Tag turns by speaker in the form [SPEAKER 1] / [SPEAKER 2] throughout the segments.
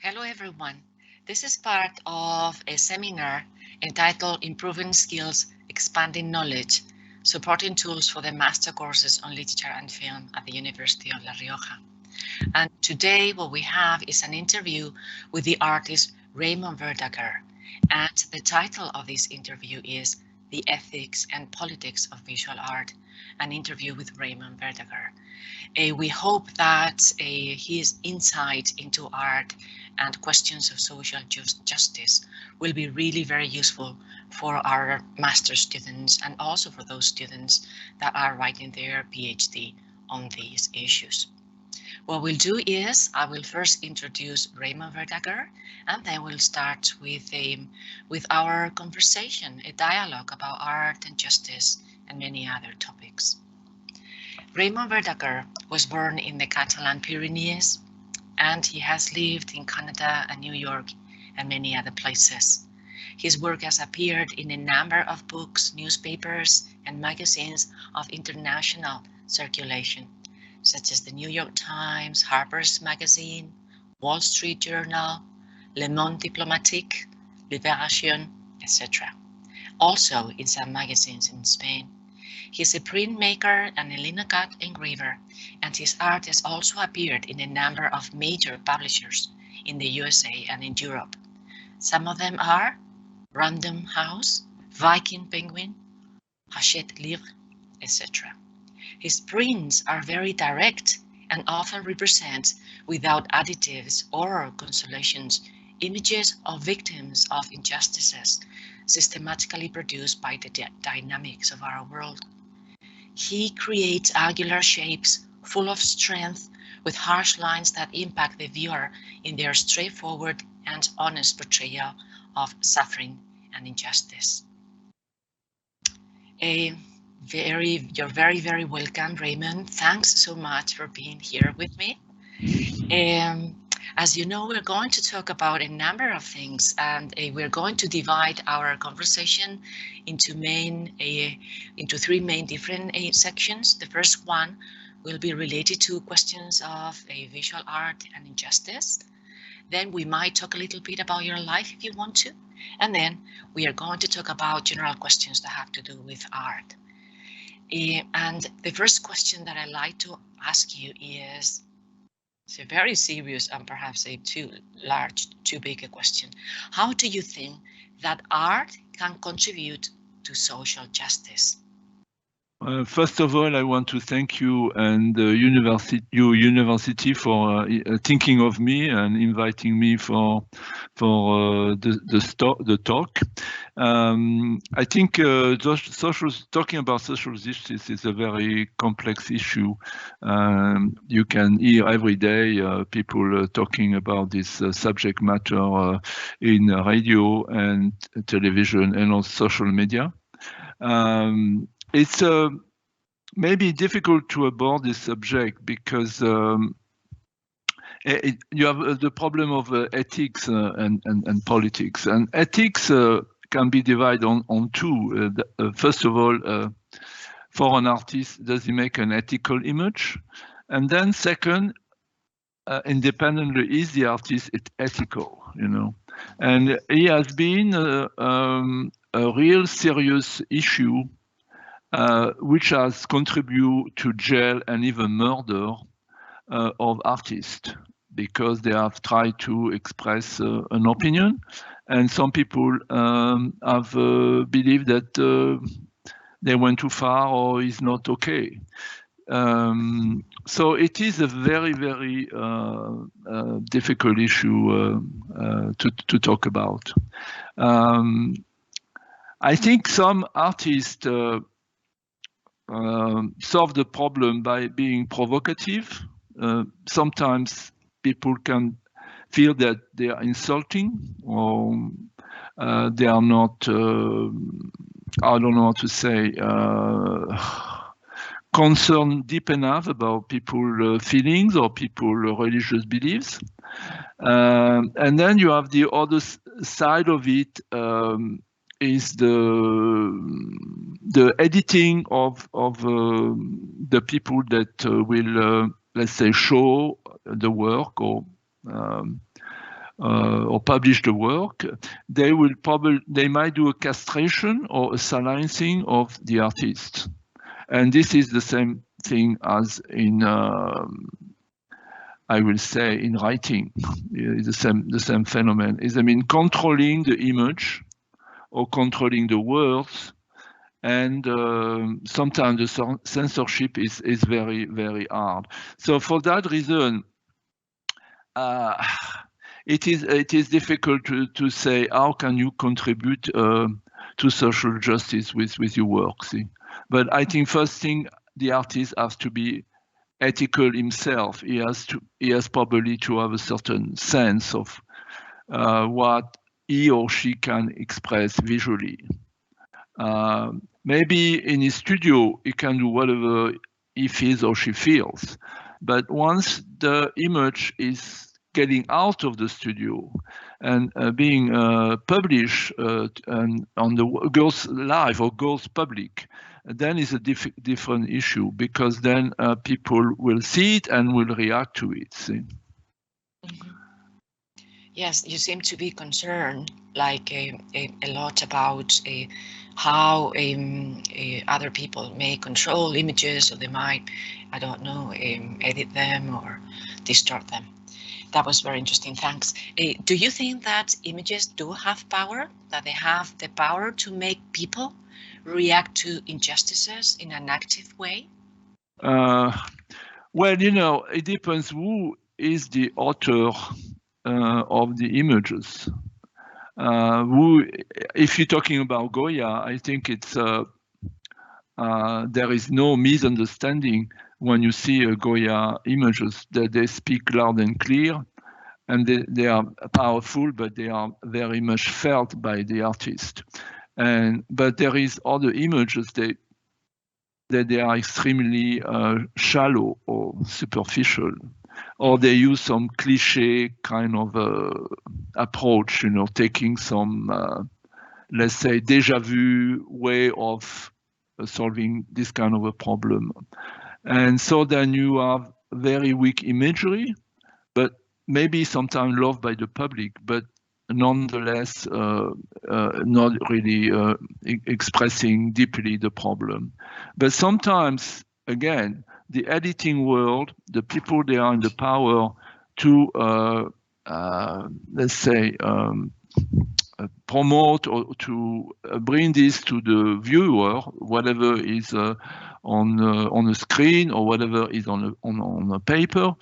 [SPEAKER 1] Hello everyone. This is part of a seminar entitled Improving Skills, Expanding Knowledge, Supporting Tools for the Master Courses on Literature and Film at the University of La Rioja. And today what we have is an interview with the artist Raymond Verdaguer. And the title of this interview is The Ethics and Politics of Visual Art, an interview with Raymond Verdaguer. We hope that his insight into art and questions of social justice will be really very useful for our master students and also for those students that are writing their PhD on these issues. What we'll do is I will first introduce Raymond Verdaguer, and then we'll start with our conversation, a dialogue about art and justice and many other topics. Raymond Verdaguer was born in the Catalan Pyrenees, and he has lived in Canada and New York and many other places. His work has appeared in a number of books, newspapers, and magazines of international circulation, such as the New York Times, Harper's Magazine, Wall Street Journal, Le Monde Diplomatique, Libération, etc. Also in some magazines in Spain. He is a printmaker and a linocut engraver, and his art has also appeared in a number of major publishers in the USA and in Europe. Some of them are Random House, Viking Penguin, Hachette Livre, etc. His prints are very direct and often represent, without additives or consolations, images of victims of injustices systematically produced by the dynamics of our world. He creates angular shapes full of strength with harsh lines that impact the viewer in their straightforward and honest portrayal of suffering and injustice. You're very, very welcome, Raymond. Thanks so much for being here with me. As you know, we're going to talk about a number of things, and we're going to divide our conversation into three main different sections. The first one will be related to questions of visual art and injustice. Then we might talk a little bit about your life if you want to. And then we are going to talk about general questions that have to do with art. And the first question that I'd like to ask you is, it's a very serious and perhaps too big a question. How do you think that art can contribute to social justice?
[SPEAKER 2] First of all, I want to thank you and your university for thinking of me and inviting me for the talk. I think talking about social justice is a very complex issue. You can hear every day people talking about this subject matter in radio and television and on social media. It's maybe difficult to abord this subject because you have the problem of ethics and politics. And ethics can be divided on two. First of all, for an artist, does he make an ethical image? And then second, independently, is the artist ethical? You know, and he has been a real serious issue which has contributed to jail and even murder of artists because they have tried to express an opinion, and some people have believed that they went too far or is not okay. So it is a very, very difficult issue to talk about. I think some artists solve the problem by being provocative. Sometimes people can feel that they are insulting or they are not, I don't know how to say, concerned deep enough about people's feelings or people's religious beliefs. And then you have the other side of it, is the editing of the people that will, let's say, show the work or or publish the work, they might do a castration or a silencing of the artist, and this is the same thing as in I will say in writing. The same phenomenon is, I mean, controlling the image or controlling the words, and sometimes the censorship is very, very hard. So for that reason, it is difficult to say how can you contribute to social justice with your work. See? But I think first thing, the artist has to be ethical himself. He has probably to have a certain sense of what he or she can express visually. Maybe in his studio he can do whatever he feels or she feels, but once the image is getting out of the studio and being published and on the Girls Live or Girls Public, then it's a different issue, because then people will see it and will react to it. See?
[SPEAKER 1] Mm-hmm. Yes, you seem to be concerned like a lot about how other people may control images, or they might, I don't know, edit them or distort them. That was very interesting, thanks. Do you think that images do have power, that they have the power to make people react to injustices in an active way?
[SPEAKER 2] Well, you know, it depends who is the author of the images. If you're talking about Goya, I think it's there is no misunderstanding when you see Goya images, that they speak loud and clear, and they are powerful, but they are very much felt by the artist. But there is other images that they are extremely shallow or superficial, or they use some cliche kind of approach, you know, taking some, let's say, déjà vu way of solving this kind of a problem. And so then you have very weak imagery, but maybe sometimes loved by the public, but nonetheless not really expressing deeply the problem. But sometimes, again, the editing world, the people they are in the power to, let's say, promote or to bring this to the viewer, whatever is on a screen or whatever is on a paper,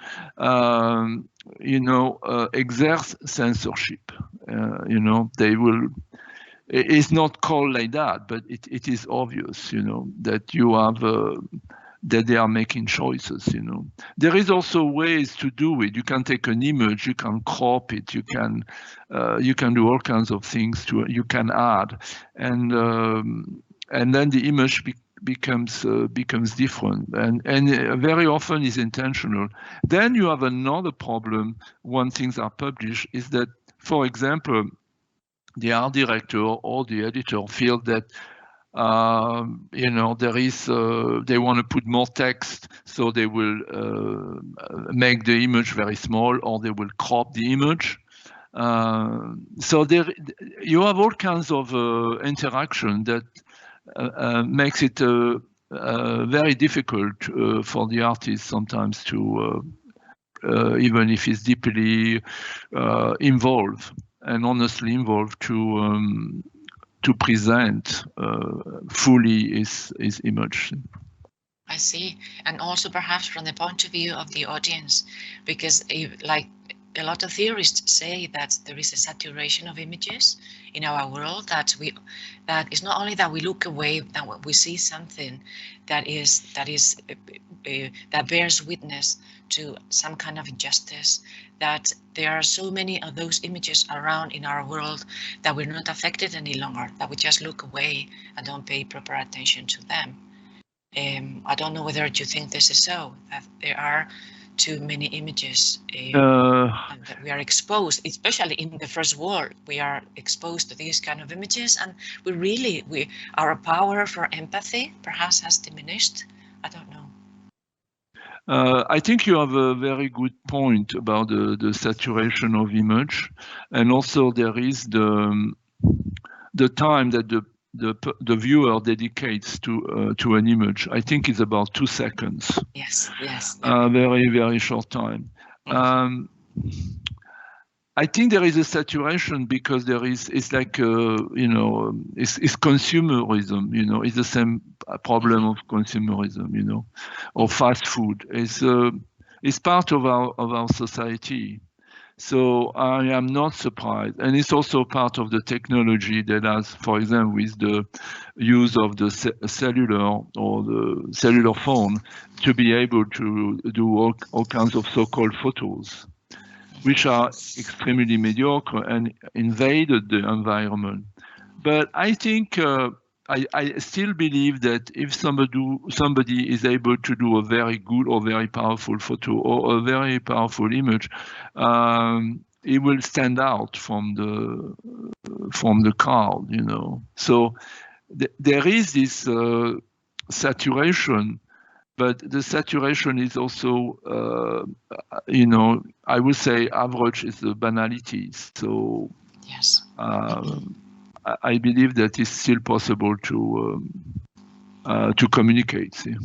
[SPEAKER 2] you know, exerts censorship. You know, they will. It's not called like that, but it is obvious, you know, that you have that they are making choices. You know, there is also ways to do it. You can take an image, you can crop it, you can do all kinds of things to. You can add, and then the image becomes different, and very often is intentional. Then you have another problem when things are published, is that, for example, the art director or the editor feel that you know, there is they want to put more text, so they will make the image very small, or they will crop the image. So there you have all kinds of interaction that makes it very difficult for the artist sometimes to, even if he's deeply involved and honestly involved, to present fully his image.
[SPEAKER 1] I see, and also perhaps from the point of view of the audience, because like a lot of theorists say that there is a saturation of images in our world, that it's not only that we look away, that we see something that bears witness to some kind of injustice, that there are so many of those images around in our world that we're not affected any longer, that we just look away and don't pay proper attention to them. I don't know whether you think this is so, that there are too many images and that we are exposed, especially in the first world, we are exposed to these kind of images, and our power for empathy perhaps has diminished. I don't know.
[SPEAKER 2] I think you have a very good point about the saturation of image, and also there is the time that the viewer dedicates to an image. I think it's about 2 seconds.
[SPEAKER 1] Yes, yes.
[SPEAKER 2] Very short time. I think there is a saturation because there is, it's like, you know, it's consumerism, you know, it's the same problem of consumerism, you know, or fast food. It's part of our society. So I am not surprised. And it's also part of the technology that has, for example, with the use of the cellular or the cellular phone to be able to do all kinds of so-called photos, which are extremely mediocre and invaded the environment. But I think I still believe that if somebody is able to do a very good or very powerful photo or a very powerful image, it will stand out from the crowd, you know. So there is this saturation. But the saturation is also, you know, I would say average is the banality. So
[SPEAKER 1] yes.
[SPEAKER 2] I believe that it's still possible to communicate. See?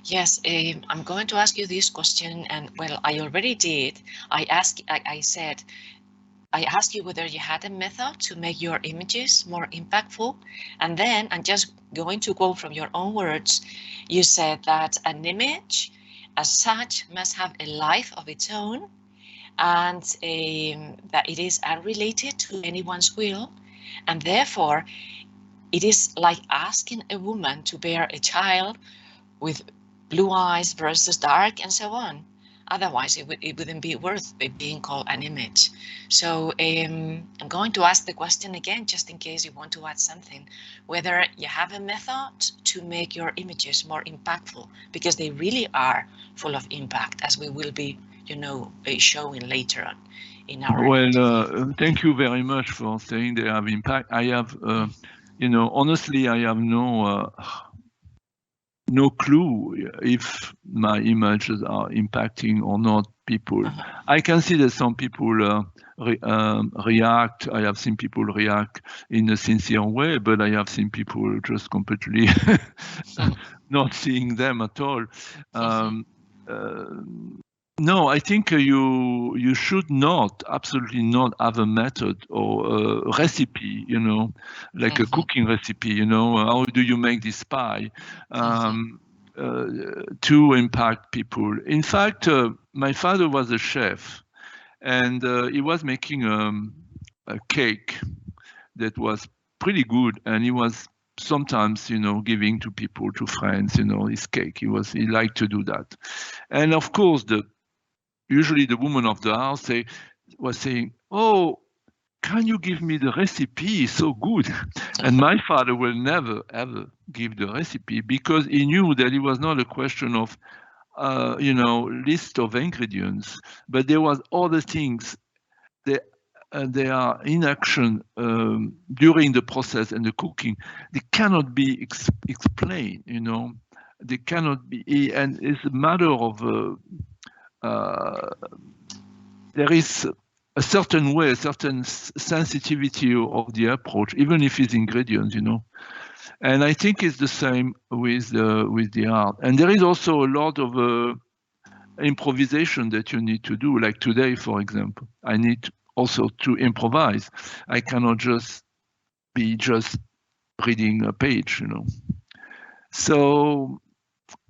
[SPEAKER 1] Yes, I'm going to ask you this question, and well, I already did. I asked you whether you had a method to make your images more impactful, and then I'm just going to quote from your own words. You said that an image as such must have a life of its own, and that it is unrelated to anyone's will, and therefore it is like asking a woman to bear a child with blue eyes versus dark and so on. Otherwise, it wouldn't be worth it being called an image. So I'm going to ask the question again, just in case you want to add something, whether you have a method to make your images more impactful, because they really are full of impact, as we will be, you know, showing later on in our.
[SPEAKER 2] Well, thank you very much for saying they have impact. I have, you know, honestly, I have no clue if my images are impacting or not people. I can see that some people react. I have seen people react in a sincere way, but I have seen people just completely not seeing them at all. No, I think you should not, absolutely not have a method or a recipe, you know, like a cooking recipe, you know, how do you make this pie to impact people. In fact, my father was a chef, and he was making a cake that was pretty good, and he was sometimes, you know, giving to people, to friends, you know, his cake. He liked to do that. And of course, usually the woman of the house was saying, "Oh, can you give me the recipe? It's so good." And my father will never, ever give the recipe, because he knew that it was not a question of, you know, list of ingredients, but there was other things that they are in action during the process and the cooking. They cannot be explained, you know. They cannot be, and it's a matter of there is a certain way, a certain sensitivity of the approach, even if it's ingredients, you know. And I think it's the same with the art. And there is also a lot of improvisation that you need to do. Like today, for example, I need also to improvise. I cannot just be reading a page, you know. So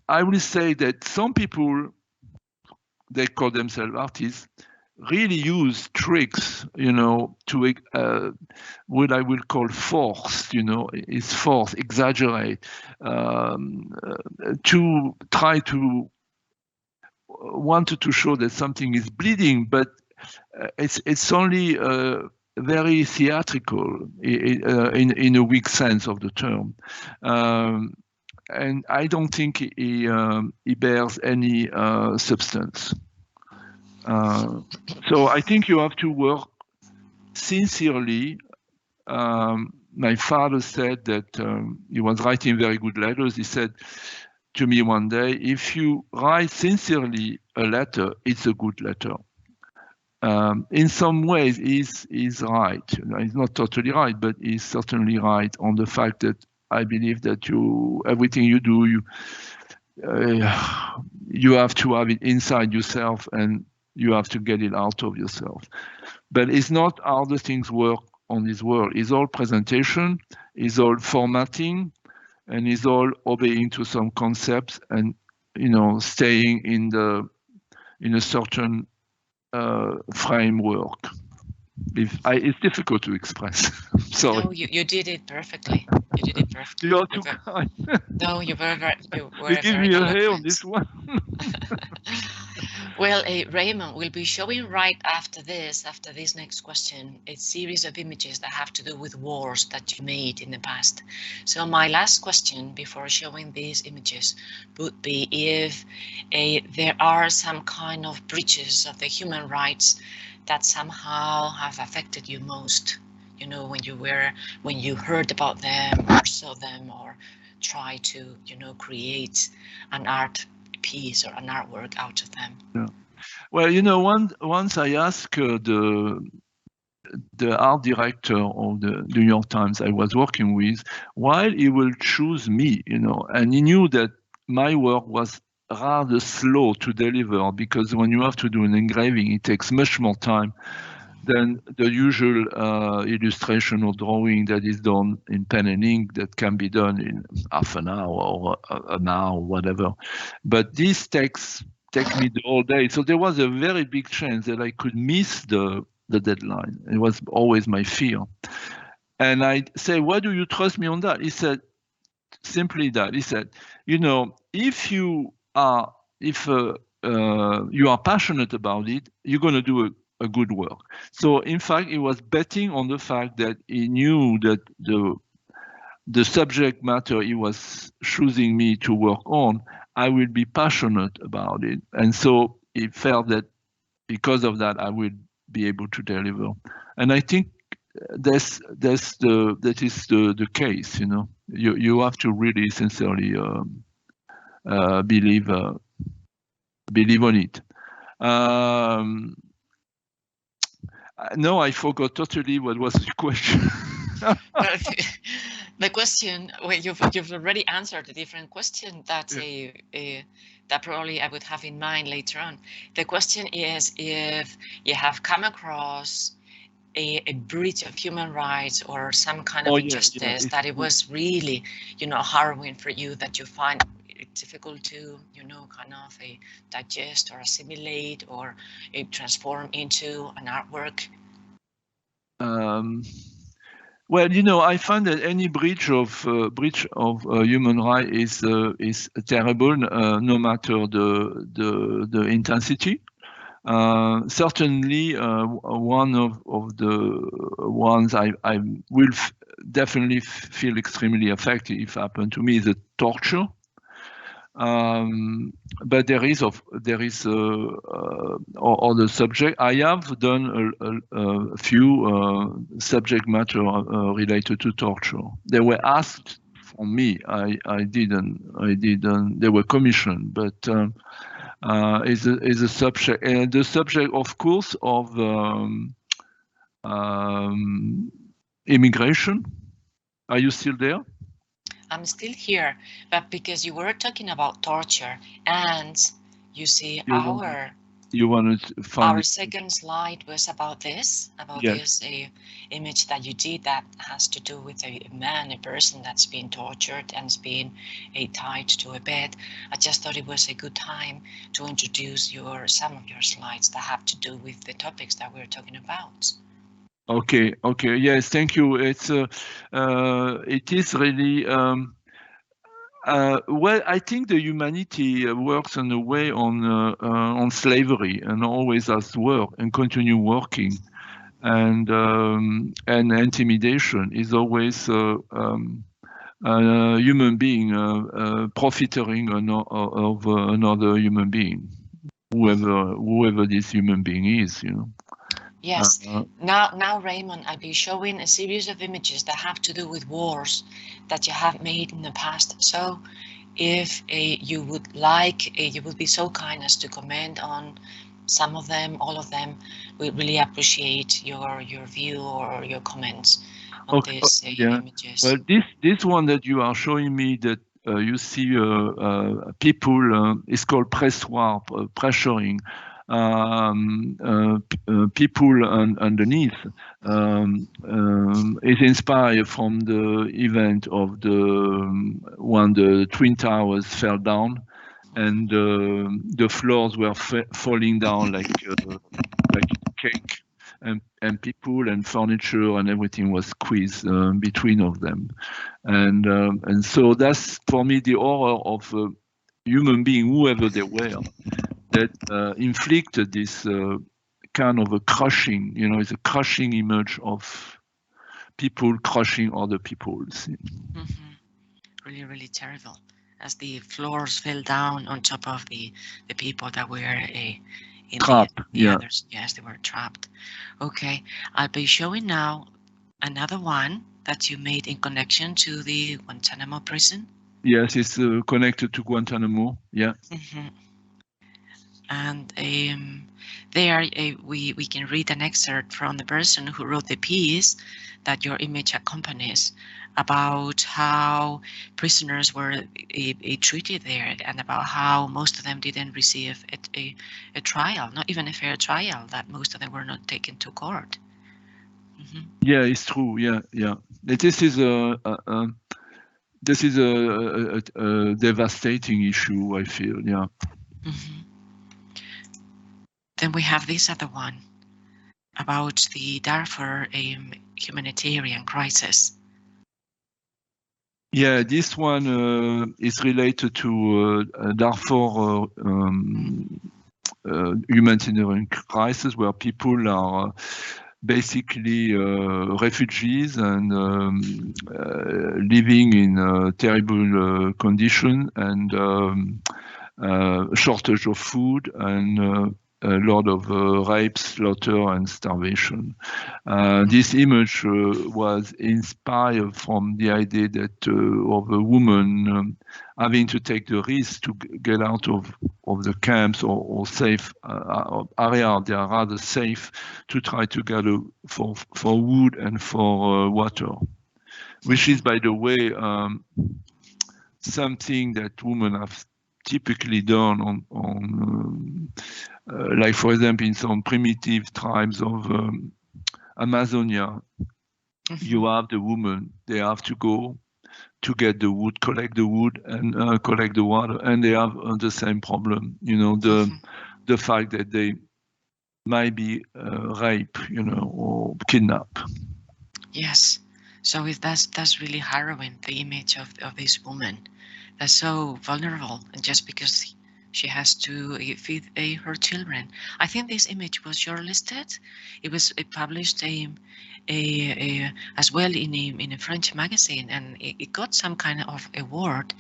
[SPEAKER 2] I will say that some people, they call themselves artists, really use tricks, you know, to what I will call force, you know, is force, exaggerate, to try to wanted to show that something is bleeding, but it's only very theatrical in a weak sense of the term. And I don't think he bears any substance. So I think you have to work sincerely. My father said that he was writing very good letters. He said, to me one day, if you write sincerely a letter, it's a good letter. In some ways, he's right. You know, he's not totally right, but he's certainly right on the fact that I believe that everything you do, you have to have it inside yourself and you have to get it out of yourself. But it's not how the things work on this world. It's all presentation, it's all formatting, and it's all obeying to some concepts and, you know, staying in a certain framework. It's difficult to express. Sorry.
[SPEAKER 1] No, you did it perfectly. You did it perfectly.
[SPEAKER 2] You're too kind.
[SPEAKER 1] No, you were
[SPEAKER 2] you give
[SPEAKER 1] very
[SPEAKER 2] me a
[SPEAKER 1] eloquent.
[SPEAKER 2] hair on this one.
[SPEAKER 1] Well, Raymond, we'll be showing right after this next question, a series of images that have to do with wars that you made in the past. So my last question before showing these images would be if there are some kind of breaches of the human rights that somehow have affected you most, you know, when you heard about them or saw them or try to, you know, create an art piece or an artwork out of them.
[SPEAKER 2] Yeah. Well, you know, once I asked the art director of the New York Times I was working with why he will choose me, you know, and he knew that my work was rather slow to deliver because when you have to do an engraving, it takes much more time than the usual illustration or drawing that is done in pen and ink that can be done in half an hour or an hour, whatever. But this takes me the whole day. So there was a very big chance that I could miss the deadline. It was always my fear. And I say, why do you trust me on that? He said, simply that. He said, you know, if you are passionate about it, you're going to do a good work. So in fact, he was betting on the fact that he knew that the subject matter he was choosing me to work on, I will be passionate about it. And so he felt that because of that, I would be able to deliver. And I think that is the case, you know. You have to really sincerely believe on it. No, I forgot totally what was the question.
[SPEAKER 1] The question, well, you've already answered a different question that that probably I would have in mind later on. The question is if you have come across a breach of human rights or some kind of injustice that it was really, you know, harrowing for you, that you find it difficult to, you know, kind of digest or assimilate or transform into an artwork.
[SPEAKER 2] Well, you know, I find that any breach of human right is terrible, no matter the intensity. Certainly, one of the ones I will definitely feel extremely affected if it happened to me is the torture. But there is other subject. I have done a few subject matter related to torture. They were asked from me. I didn't. They were commissioned, but is a subject, and the subject, of course, of immigration. Are you still there?
[SPEAKER 1] I'm still here, but because you were talking about torture, and you see our second slide was about this, this image that you did that has to do with a person that's been tortured and is being tied to a bed. I just thought it was a good time to introduce some of your slides that have to do with the topics that we're talking about.
[SPEAKER 2] Okay. Yes, thank you. It is really well. I think the humanity works in a way on slavery and always has worked and continue working, and intimidation is always a human being profiting of another human being, whoever this human being is, you know.
[SPEAKER 1] Yes. Now, Raymond, I'll be showing a series of images that have to do with wars that you have made in the past. So if you would like, you would be so kind as to comment on some of them, all of them. We really appreciate your view or your comments on
[SPEAKER 2] Okay.
[SPEAKER 1] these
[SPEAKER 2] Yeah.
[SPEAKER 1] images.
[SPEAKER 2] Well, this one that you are showing me, that you see people, is called pressoir, pressuring. People underneath is inspired from the event of when the Twin Towers fell down, and the floors were falling down like cake, and people and furniture and everything was squeezed between of them, and so that's for me the horror of a human being, whoever they were, that inflicted this kind of a crushing, it's a crushing image of people crushing other people.
[SPEAKER 1] Really, really terrible, as the floors fell down on top of the people that were in
[SPEAKER 2] Trapped,
[SPEAKER 1] the others. Yes, they were trapped. Okay, I'll be showing now another one that you made in connection to the Guantanamo prison.
[SPEAKER 2] Yes, it's connected to Guantanamo. Yeah.
[SPEAKER 1] And there we can read an excerpt from the person who wrote the piece that your image accompanies, about how prisoners were treated there, and about how most of them didn't receive a trial, not even a fair trial, that most of them were not taken to court.
[SPEAKER 2] Yeah, it's true. Yeah. This is a devastating issue, I feel. Yeah.
[SPEAKER 1] Then we have this other one about the Darfur humanitarian crisis.
[SPEAKER 2] Yeah, this one is related to Darfur humanitarian crisis, where people are basically refugees and living in terrible condition, and shortage of food, and a lot of rape, slaughter, and starvation. This image was inspired from the idea that of a woman having to take the risk to get out of the camps or safe area. They are rather safe to try to get for wood and for water, which is, by the way, something that women have typically done on like, for example, in some primitive tribes of Amazonia, you have the woman, they have to go to get the wood, collect the wood, and collect the water, and they have the same problem, the fact that they might be rape, or kidnap.
[SPEAKER 1] Yes, so that's really harrowing, the image of this woman that's so vulnerable, and just because she has to feed her children. I think this image was shortlisted. It was published as well in a French magazine, and it got some kind of award.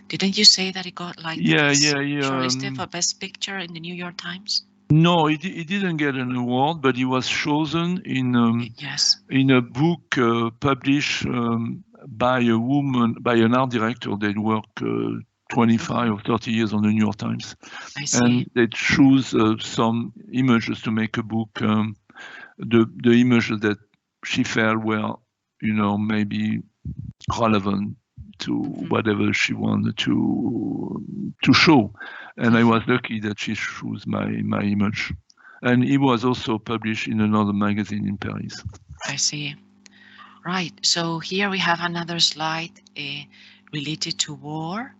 [SPEAKER 1] Didn't you say that it got like shortlisted for Best Picture in the New York Times?
[SPEAKER 2] No, he didn't get an award, but he was chosen in a book published by a woman, by an art director that worked 25 or 30 years on the New York Times.
[SPEAKER 1] I see.
[SPEAKER 2] And they choose some images to make a book. The images that she felt were, maybe relevant to whatever she wanted to show. And I was lucky that she chose my image. And it was also published in another magazine in Paris.
[SPEAKER 1] I see. Right. So here we have another slide related to war.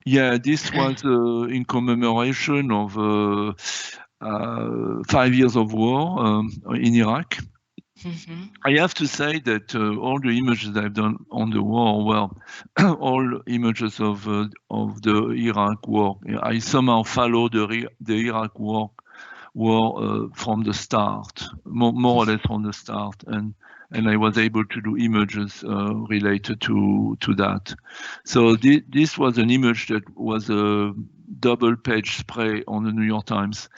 [SPEAKER 2] Yeah, this was in commemoration of 5 years of war in Iraq. I have to say that all the images I've done on the war were all images of the Iraq war. I somehow followed the Iraq war from the start, more or less from the start, and I was able to do images related to that. So this was an image that was a double-page spray on the New York Times,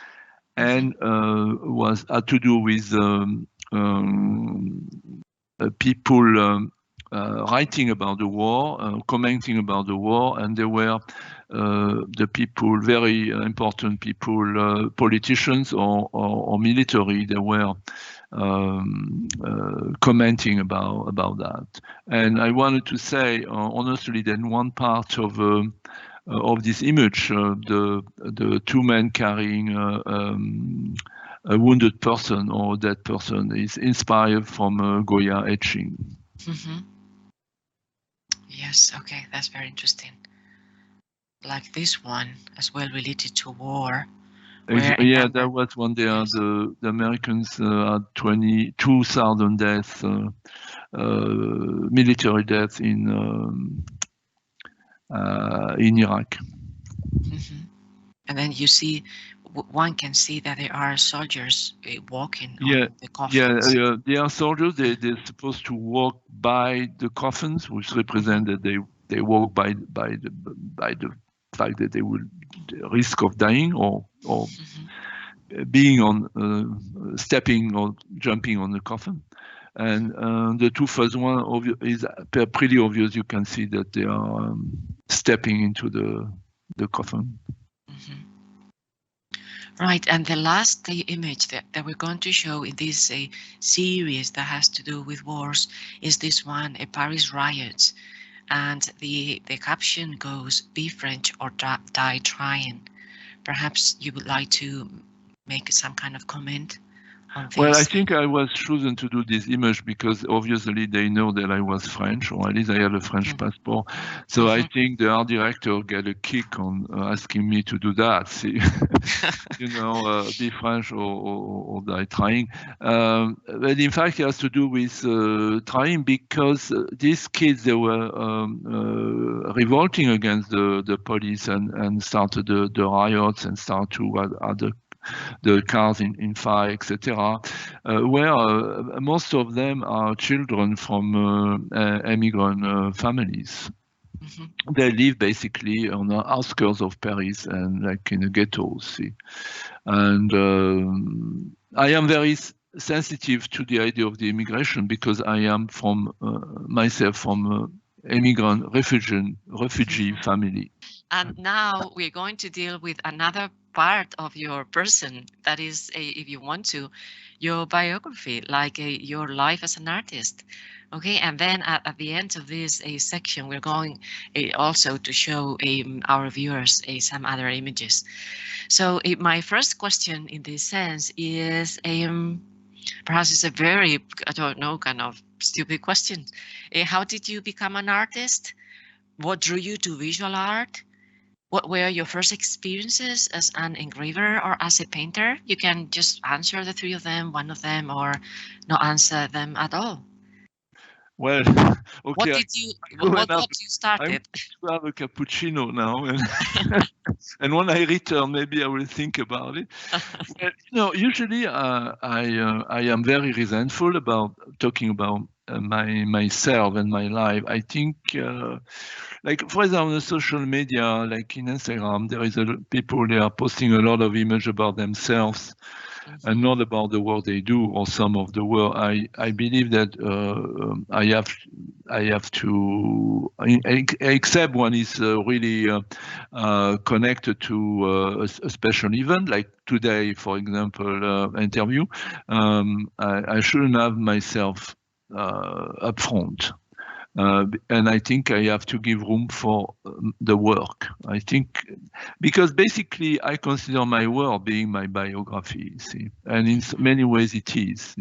[SPEAKER 2] and had to do with people writing about the war, commenting about the war, and they were the people, very important people, politicians or military. They were commenting about that. And I wanted to say honestly that one part of this image, the two men carrying a wounded person or a dead person, is inspired from Goya etching.
[SPEAKER 1] Mm-hmm. Yes, okay, that's very interesting. Like this one as well, related to war.
[SPEAKER 2] Yeah, that was one day. Yes. The Americans had 22,000 deaths, military deaths in Iraq.
[SPEAKER 1] Mm-hmm. And then you see, one can see that there are soldiers walking on the coffins.
[SPEAKER 2] Yeah, they are soldiers. They're supposed to walk by the coffins, which represent that they walk by the fact that they will risk of dying or being on stepping or jumping on the coffin. And the two first one is pretty obvious. You can see that they are stepping into the coffin.
[SPEAKER 1] Mm-hmm. Right, and the last image that we're going to show in this series that has to do with wars is this one, Paris riots. And the caption goes, "Be French or die trying." Perhaps you would like to make some kind of comment on this.
[SPEAKER 2] Well, I think I was chosen to do this image because obviously they know that I was French, or at least I had a French passport. So I think the art director got a kick on asking me to do that. See, be French or die trying. But in fact, it has to do with trying because these kids, they were revolting against the police and started the riots and started to add the cars in fire, etc., where most of them are children from immigrant families. Mm-hmm. They live basically on the outskirts of Paris and like in the ghettos. See? And I am very sensitive to the idea of the immigration because I am from myself from immigrant refugee family.
[SPEAKER 1] And now we're going to deal with another part of your person, that is, if you want to, your biography, like your life as an artist. Okay, and then at the end of this section, we're going also to show our viewers some other images. So my first question in this sense is, perhaps it's a very, I don't know, kind of stupid question. How did you become an artist? What drew you to visual art? What were your first experiences as an engraver or as a painter? You can just answer the three of them, one of them, or not answer them at all.
[SPEAKER 2] Well, okay.
[SPEAKER 1] What got you started?
[SPEAKER 2] I have a cappuccino now, and when I return, maybe I will think about it. Well, usually I am very resentful about talking about myself and my life. I think, like for example, on social media, like in Instagram, there is people they are posting a lot of images about themselves. And not about the work they do or some of the work. I believe that I have to, except when it's really connected to a special event, like today, for example, interview. I shouldn't have myself up front. And I think I have to give room for the work. I think because basically I consider my work being my biography, see, and in many ways it is.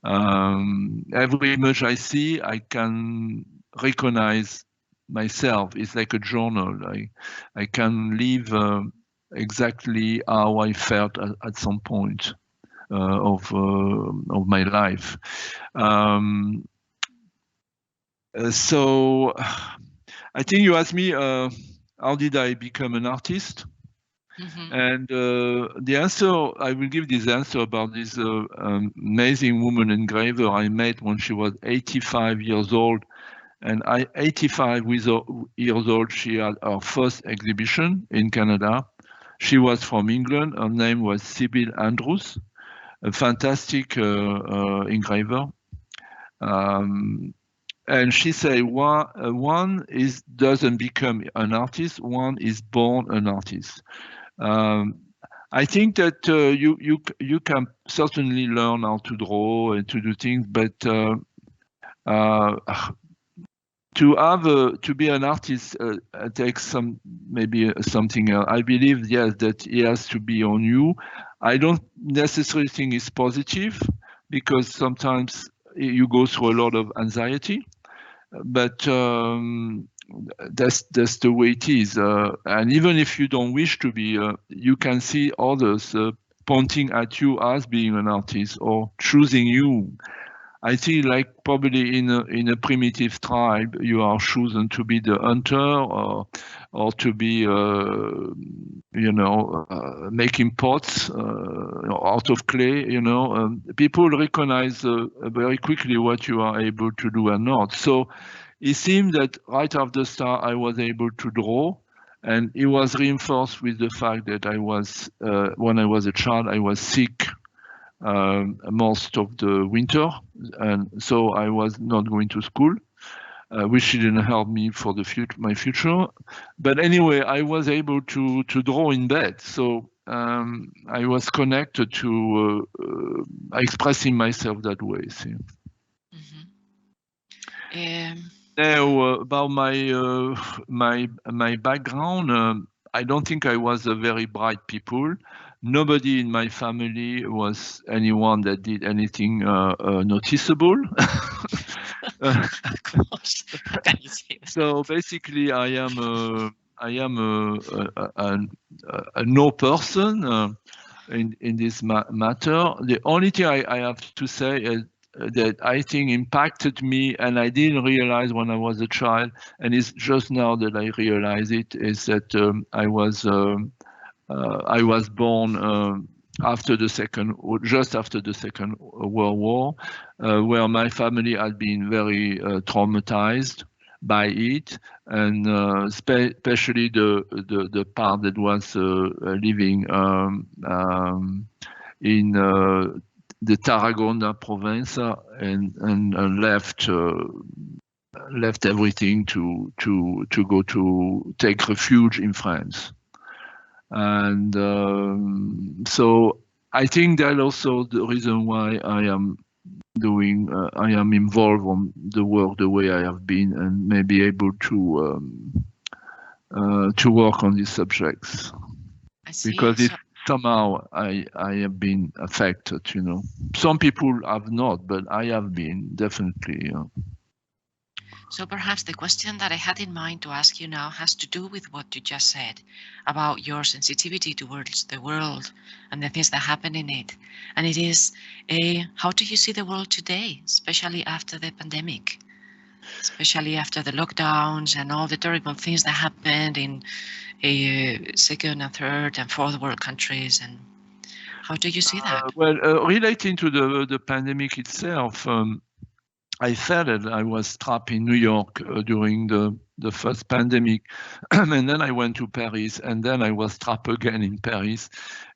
[SPEAKER 2] Every image I see, I can recognize myself. It's like a journal. I can live exactly how I felt at some point of my life. So I think you asked me, how did I become an artist? Mm-hmm. And the answer, I will give this answer about this amazing woman engraver I met when she was 85 years old. And 85 years old, she had her first exhibition in Canada. She was from England. Her name was Sybil Andrews, a fantastic engraver. And she say one doesn't become an artist, one is born an artist. I think that you can certainly learn how to draw and to do things, but to be an artist takes something else. I believe, yes, that it has to be on you. I don't necessarily think it's positive, because sometimes you go through a lot of anxiety, but that's the way it is. And even if you don't wish to be, you can see others pointing at you as being an artist or choosing you. I think, like probably in a primitive tribe, you are chosen to be the hunter or to be making pots out of clay. People recognize very quickly what you are able to do and not. So it seemed that right after the start, I was able to draw, and it was reinforced with the fact that I was when I was a child, I was sick most of the winter, and so I was not going to school, which didn't help me for my future. But anyway, I was able to draw in bed, so I was connected to expressing myself that way. See. Now about my background, I don't think I was a very bright people. Nobody in my family was anyone that did anything noticeable.
[SPEAKER 1] Of course. Can you say that?
[SPEAKER 2] So basically, I am a no person in this matter. The only thing I have to say is that I think impacted me, and I didn't realize when I was a child, and it's just now that I realize it, is that I was born just after the Second World War, where my family had been very traumatized by it, and especially the part that was living in the Tarragona province, and left everything to go to take refuge in France. And so I think that also the reason why I am involved on the work the way I have been, and maybe able to work on these subjects.
[SPEAKER 1] I see.
[SPEAKER 2] Because somehow I have been affected, Some people have not, but I have been, definitely.
[SPEAKER 1] So perhaps the question that I had in mind to ask you now has to do with what you just said about your sensitivity towards the world and the things that happen in it. And it is, how do you see the world today, especially after the pandemic, especially after the lockdowns and all the terrible things that happened in second and third and fourth world countries? And how do you see that?
[SPEAKER 2] Well, relating to the pandemic itself, I felt that I was trapped in New York during the first pandemic, and then I went to Paris, and then I was trapped again in Paris.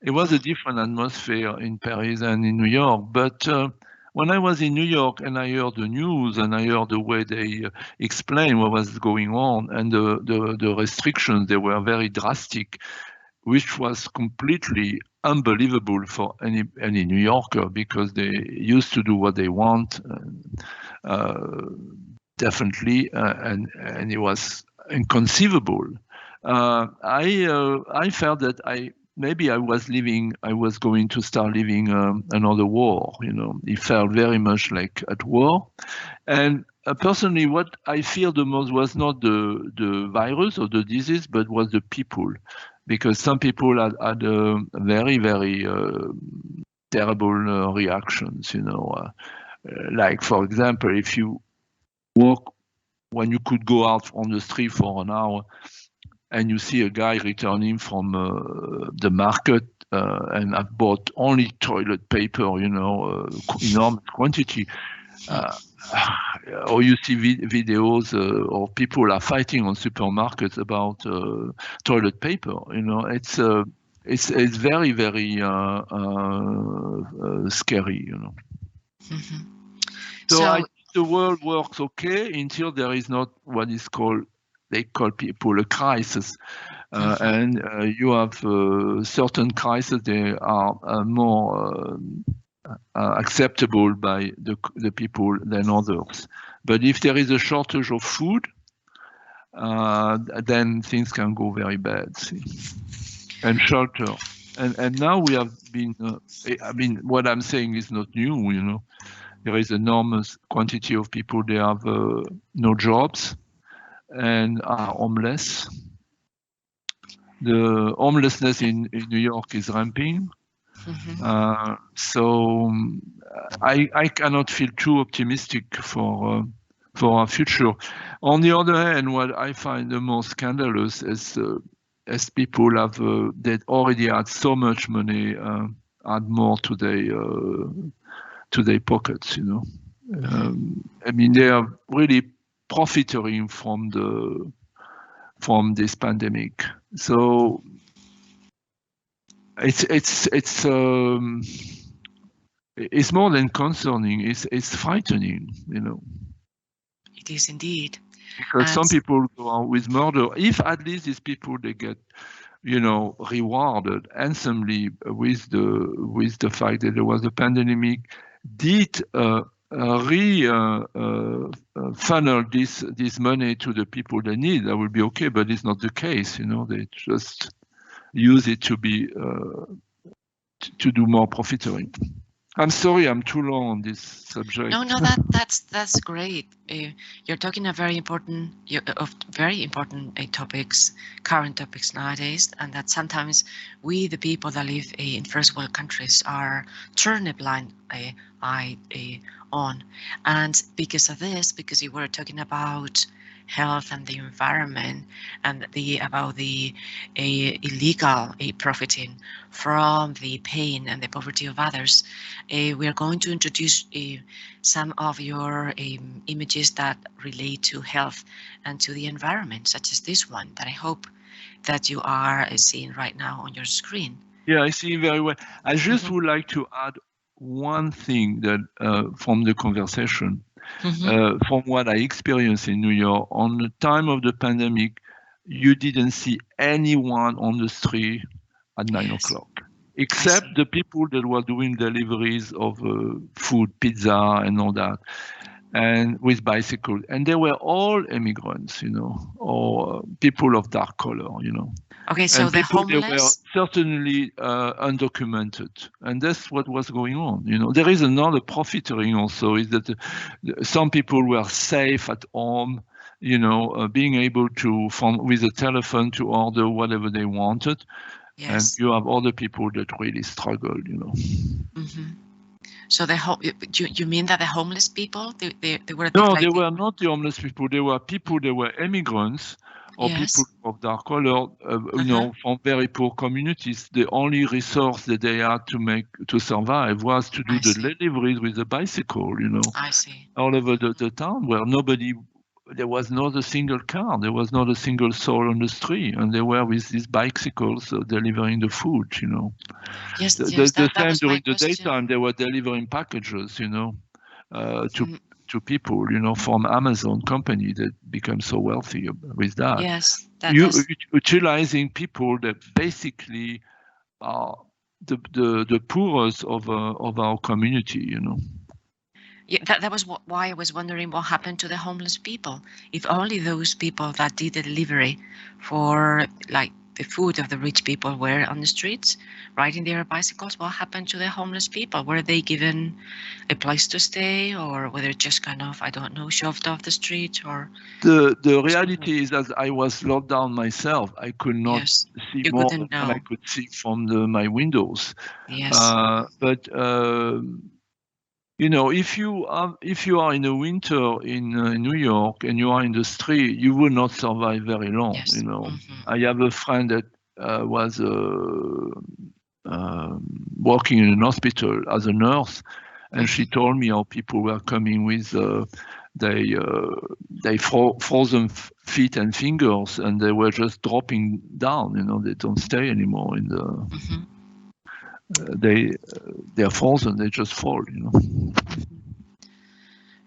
[SPEAKER 2] It was a different atmosphere in Paris and in New York, but when I was in New York and I heard the news and I heard the way they explained what was going on, and the restrictions, they were very drastic, which was completely unbelievable for any New Yorker, because they used to do what they want, definitely, and it was inconceivable. I felt that I was going to start living another war. It felt very much like at war, and personally, what I feared the most was not the virus or the disease, but was the people. Because some people had very, very terrible reactions, like, for example, if you walk when you could go out on the street for an hour and you see a guy returning from the market and have bought only toilet paper, enormous quantity, or you see videos or people are fighting on supermarkets about toilet paper. It's very, very scary.
[SPEAKER 1] Mm-hmm.
[SPEAKER 2] So the world works okay until there is not what is called, they call people a crisis. And you have certain crises, they are more acceptable by the people than others. But if there is a shortage of food, then things can go very bad. See? And shelter. And now we have been, I mean, what I'm saying is not new, you know. There is enormous quantity of people, they have no jobs and are homeless. The homelessness in New York is ramping. So I cannot feel too optimistic for our future. On the other hand, what I find the most scandalous is as people have that already had so much money, add more to their pockets, you know. I mean, they are really profiting from this pandemic. So it's more than concerning. It's frightening, you know.
[SPEAKER 1] It is indeed.
[SPEAKER 2] Because some people go out with murder. If at least these people, they get, you know, rewarded handsomely with the fact that there was a pandemic, did funnel this money to the people they need, that would be okay. But it's not the case, you know. They just use it to be to do more profiteering. I'm sorry, I'm too long on this subject.
[SPEAKER 1] No, that's great. You're talking of very important topics, current topics nowadays, and that sometimes we, the people that live in first world countries, are turned a blind eye on. And because of this, because you were talking about health and the environment and about the illegal profiting from the pain and the poverty of others, we are going to introduce some of your images that relate to health and to the environment, such as this one that I hope that you are seeing right now on your screen.
[SPEAKER 2] Yeah, I see very well. I just would like to add one thing that from the conversation. From what I experienced in New York, on the time of the pandemic, you didn't see anyone on the street at 9 o'clock, except the people that were doing deliveries of food, pizza, and all that, and with bicycles. And they were all immigrants, you know, or people of dark color, you know.
[SPEAKER 1] Okay, so the homeless,
[SPEAKER 2] they were certainly undocumented, and that's what was going on. You know, there is another profiteering also, is that some people were safe at home, you know, being able to, with a telephone, to order whatever they wanted. Yes. And you have other people that really struggled, you know.
[SPEAKER 1] So you mean that the homeless people, they were?
[SPEAKER 2] No, they were not the homeless people. They were people. They were immigrants. Or people of dark color, you know, from very poor communities. The only resource that they had to survive was to do the deliveries with a bicycle, you know.
[SPEAKER 1] I see.
[SPEAKER 2] All over the town, where there was not a single car, there was not a single soul on the street, and they were with these bicycles delivering the food, you know.
[SPEAKER 1] Yes,
[SPEAKER 2] the same during the daytime, they were delivering packages, you know, to people, you know, from Amazon company that become so wealthy with that.
[SPEAKER 1] Yes,
[SPEAKER 2] utilizing people that basically are the poorest of our community, you know.
[SPEAKER 1] Yeah, that was why I was wondering what happened to the homeless people. If only those people that did the delivery for like the food of the rich people were on the streets riding their bicycles, what happened to the homeless people? Were they given a place to stay, or were they just kind of, I don't know, shoved off the street? Or
[SPEAKER 2] the reality is that I was locked down myself. I could not see more than I could see from my windows.
[SPEAKER 1] Yes.
[SPEAKER 2] But you know, if you are in the winter in New York and you are in the street, you will not survive very long. Yes. You know, I have a friend that was working in an hospital as a nurse, and she told me how people were coming with they frozen feet and fingers, and they were just dropping down. You know, they don't stay anymore in the. They are frozen. They just fall, you know.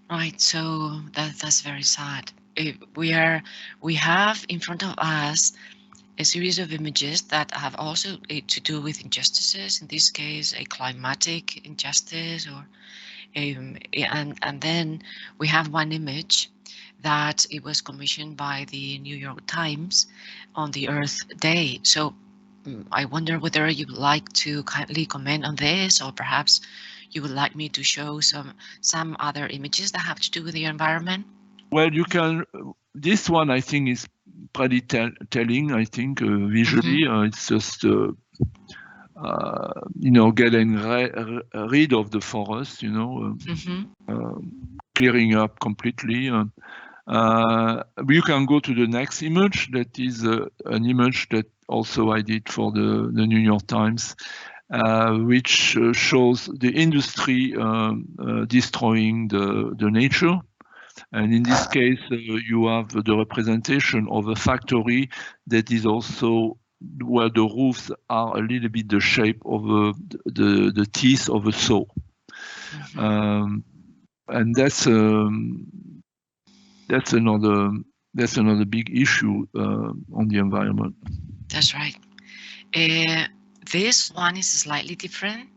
[SPEAKER 1] Right, so that's very sad. We have in front of us a series of images that have also to do with injustices. In this case, a climatic injustice, or and then we have one image that it was commissioned by the New York Times on the Earth Day. So I wonder whether you would like to kindly comment on this, or perhaps you would like me to show some other images that have to do with the environment.
[SPEAKER 2] Well, you can. This one, I think, is pretty telling. I think visually, it's just getting rid of the forest. Clearing up completely. You can go to the next image. That is an image that also I did for the New York Times, which shows the industry destroying the nature. And in this case, you have the representation of a factory that is also where the roofs are a little bit the shape of the teeth of a saw. And that's another big issue on the environment.
[SPEAKER 1] That's right. This one is slightly different.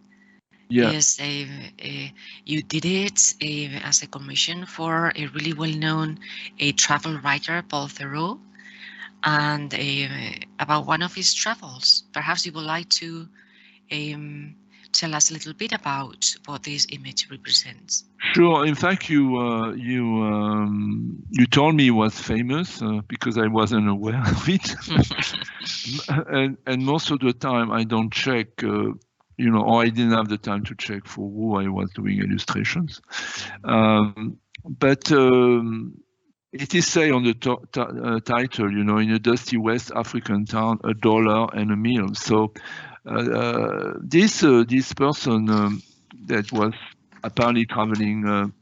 [SPEAKER 2] Yeah.
[SPEAKER 1] Yes, you did it as a commission for a really well-known travel writer, Paul Theroux, and about one of his travels. Perhaps you would like to tell us a little bit about what this image represents.
[SPEAKER 2] Sure. In fact, you told me it was famous because I wasn't aware of it, and most of the time I don't check. Or I didn't have the time to check for who I was doing illustrations. But it is say on the title, in a dusty West African town, $1 and a meal. So this person that was apparently traveling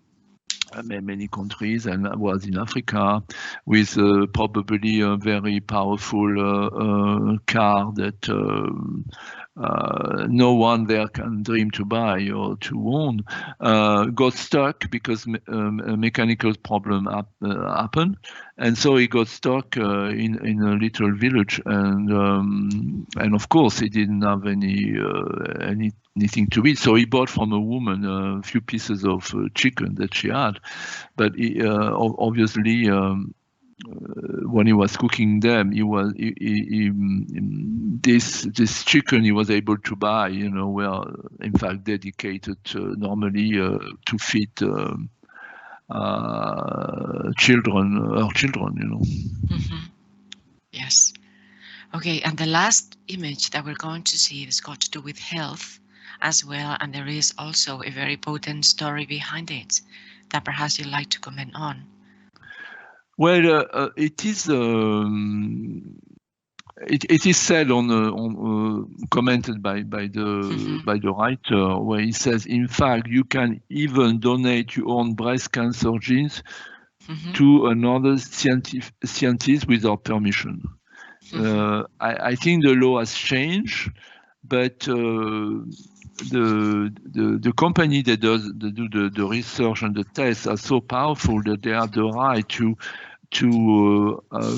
[SPEAKER 2] many countries and was in Africa with probably a very powerful car that no one there can dream to buy or to own, got stuck because a mechanical problem happened, and so he got stuck in a little village, and of course he didn't have anything to eat, so he bought from a woman a few pieces of chicken that she had, but he, obviously when he was cooking them, this chicken he was able to buy, were in fact dedicated normally to feed children.
[SPEAKER 1] Yes. Okay, and the last image that we're going to see has got to do with health as well, and there is also a very potent story behind it that perhaps you'd like to comment on.
[SPEAKER 2] Well, it is said commented by the writer, where he says, in fact, you can even donate your own breast cancer genes to another scientist without permission. I think the law has changed, but the company that do the research and the tests are so powerful that they have the right to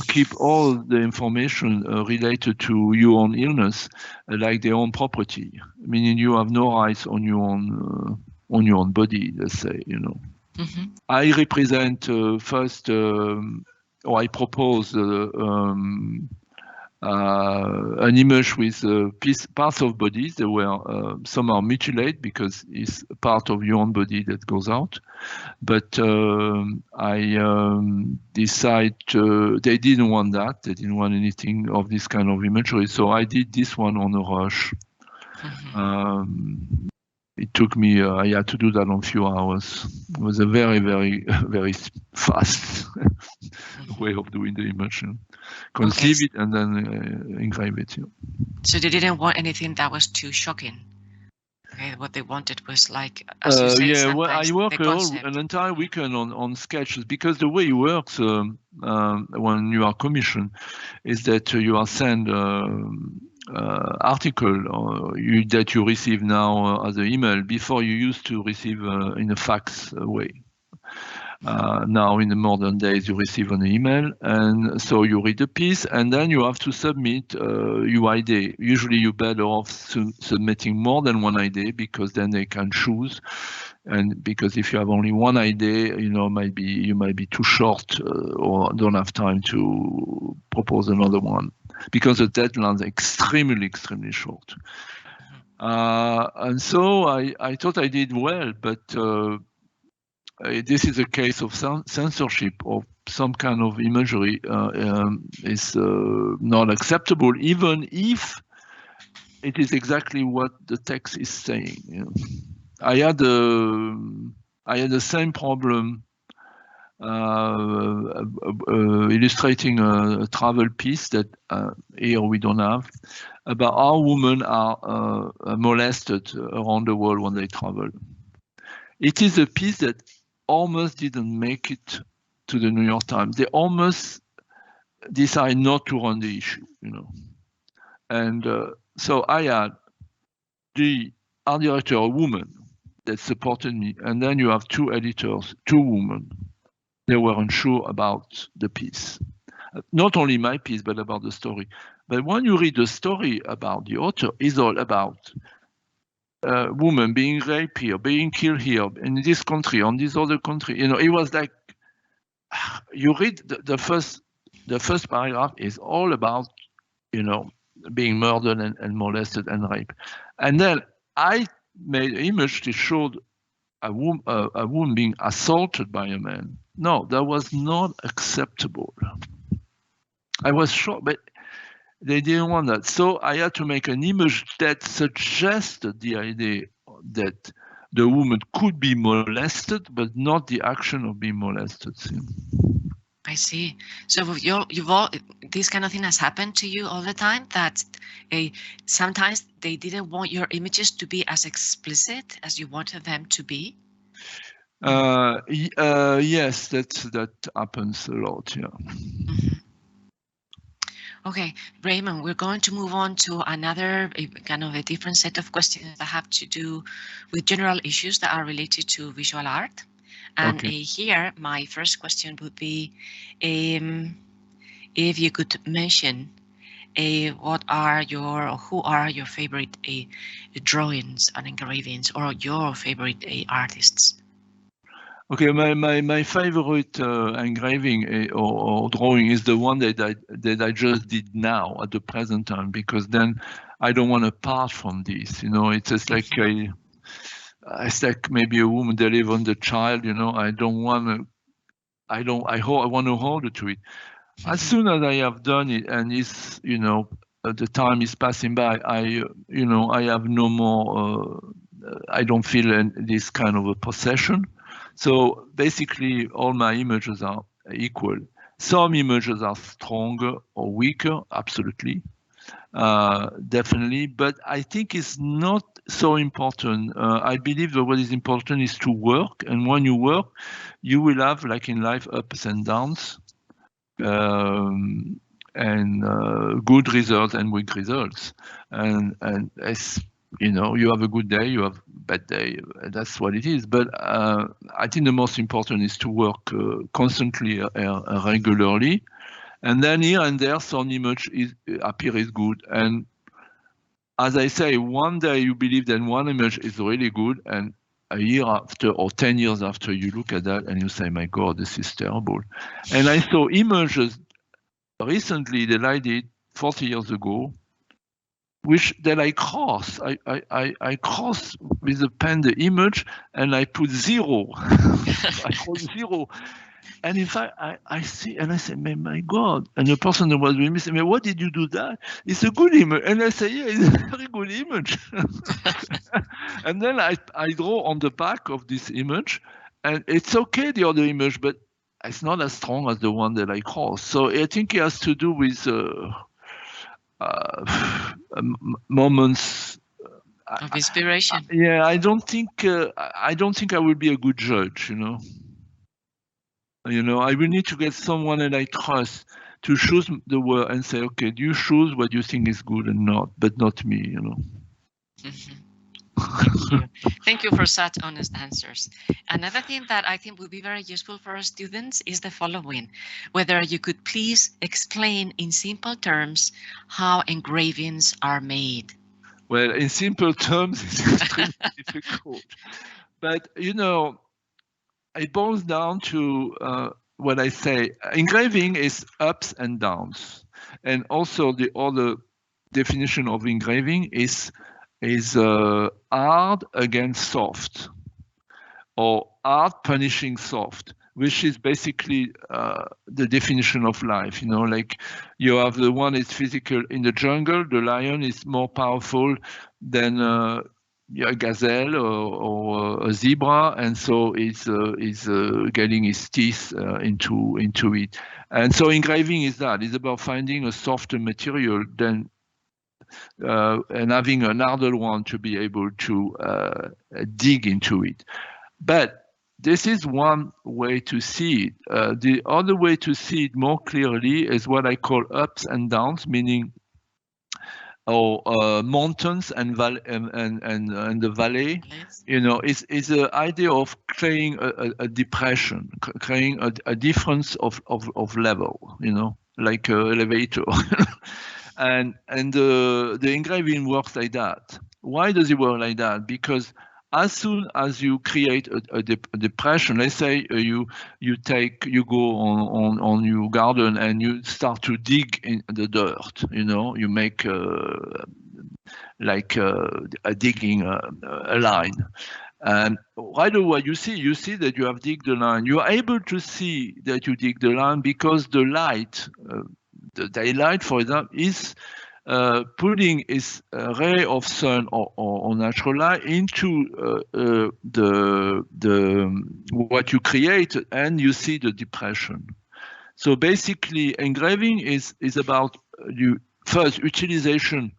[SPEAKER 2] keep all the information related to your own illness like their own property, meaning you have no rights on your own body, let's say, I represent first, or I propose an image with parts of bodies that were some are mutilated because it's part of your own body that goes out. But I decide they didn't want that. They didn't want anything of this kind of imagery. So I did this one on a rush. It took me, I had to do that in a few hours. It was a very, very, very fast way of doing the image. Conceive it and then engrave it.
[SPEAKER 1] So they didn't want anything that was too shocking. Okay, what they wanted was like, as you say,
[SPEAKER 2] well, I work an entire weekend on sketches, because the way it works when you are commissioned is that you are sent article that you receive now as an email. Before you used to receive in a fax way. Now in the modern days, you receive an email, and so you read the piece, and then you have to submit your idea. Usually you're better off submitting more than one idea, because then they can choose. And because if you have only one idea, you know, you might be too short or don't have time to propose another one, because the deadlines are extremely short. And so I thought I did well, but this is a case of censorship of some kind of imagery is not acceptable, even if it is exactly what the text is saying. You know. I had the same problem illustrating a travel piece that here we don't have, about how women are molested around the world when they travel. It is a piece that almost didn't make it to the New York Times. They almost decide not to run the issue, you know. And so I had the art director, a woman, that supported me, and then you have two editors, two women. They weren't sure about the piece. Not only my piece, but about the story. But when you read the story about the author, it's all about women being raped here, being killed here, in this country, on this other country. You know, it was like, you read the first paragraph is all about, you know, being murdered and molested and raped. And then I made an image that showed a woman being assaulted by a man. No, that was not acceptable. I was shocked, but they didn't want that. So I had to make an image that suggested the idea that the woman could be molested, but not the action of being molested.
[SPEAKER 1] I see. So you've all, this kind of thing has happened to you all the time, that sometimes they didn't want your images to be as explicit as you wanted them to be?
[SPEAKER 2] Yes, that happens a lot, yeah.
[SPEAKER 1] Mm-hmm. Okay, Raymond, we're going to move on to another kind of a different set of questions that have to do with general issues that are related to visual art. And
[SPEAKER 2] okay.
[SPEAKER 1] Here, my first question would be, if you could mention who are your favorite drawings and engravings, or your favorite artists?
[SPEAKER 2] Okay, my favorite engraving or drawing is the one that I just did now at the present time, because then I don't want to part from this. You know, it's just like it's like maybe a woman delivering the child. You know, I want to hold it to it. As soon as I have done it, and it's, you know, the time is passing by, I have no more. I don't feel this kind of a possession. So basically, all my images are equal. Some images are stronger or weaker, absolutely, definitely. But I think it's not so important. I believe that what is important is to work. And when you work, you will have, like in life, ups and downs, and good results and weak results. And as you know, you have a good day, you have a bad day. That's what it is. But I think the most important is to work constantly, regularly, and then here and there some image appear is good. And as I say, one day you believe that one image is really good, and a year after or 10 years after, you look at that and you say, "My God, this is terrible." And I saw images recently that I did 40 years ago, which that I cross. I cross with the pen the image, and I put 0. I put 0. And in fact, I see, and I say, "My God." And the person that was with me said, "What did you do that? It's a good image." And I say, "Yeah, it's a very good image." And then I draw on the back of this image, and it's okay, the other image, but it's not as strong as the one that I cross. So I think it has to do with moments
[SPEAKER 1] of inspiration.
[SPEAKER 2] Yeah, I don't think I will be a good judge. I will need to get someone that I trust to choose the word and say, "Okay, you choose what you think is good and not, but not me."
[SPEAKER 1] Mm-hmm. Thank you. Thank you for such honest answers. Another thing that I think would be very useful for our students is the following. Whether you could please explain in simple terms how engravings are made.
[SPEAKER 2] Well, in simple terms, it's extremely difficult. But, you know, it boils down to what I say. Engraving is ups and downs. And also the other definition of engraving is hard against soft, or hard punishing soft, which is basically the definition of life. You know, like you have the one is physical in the jungle. The lion is more powerful than a gazelle or a zebra, and so is getting his teeth into it. And so engraving is that. It's about finding a softer material than and having an harder one to be able to dig into it. But this is one way to see it. The other way to see it more clearly is what I call ups and downs, meaning mountains and the valley. You know, is the idea of creating a depression, creating a difference of level. You know, like an elevator. And the engraving works like that. Why does it work like that? Because as soon as you create a depression, let's say you go on your garden and you start to dig in the dirt. You know, you make like a digging a line. And right away, you see that you have digged the line. You are able to see that you dig the line because the light. The daylight, for example, is putting its ray of sun or natural light into what you create, and you see the depression. So basically, engraving is about first utilization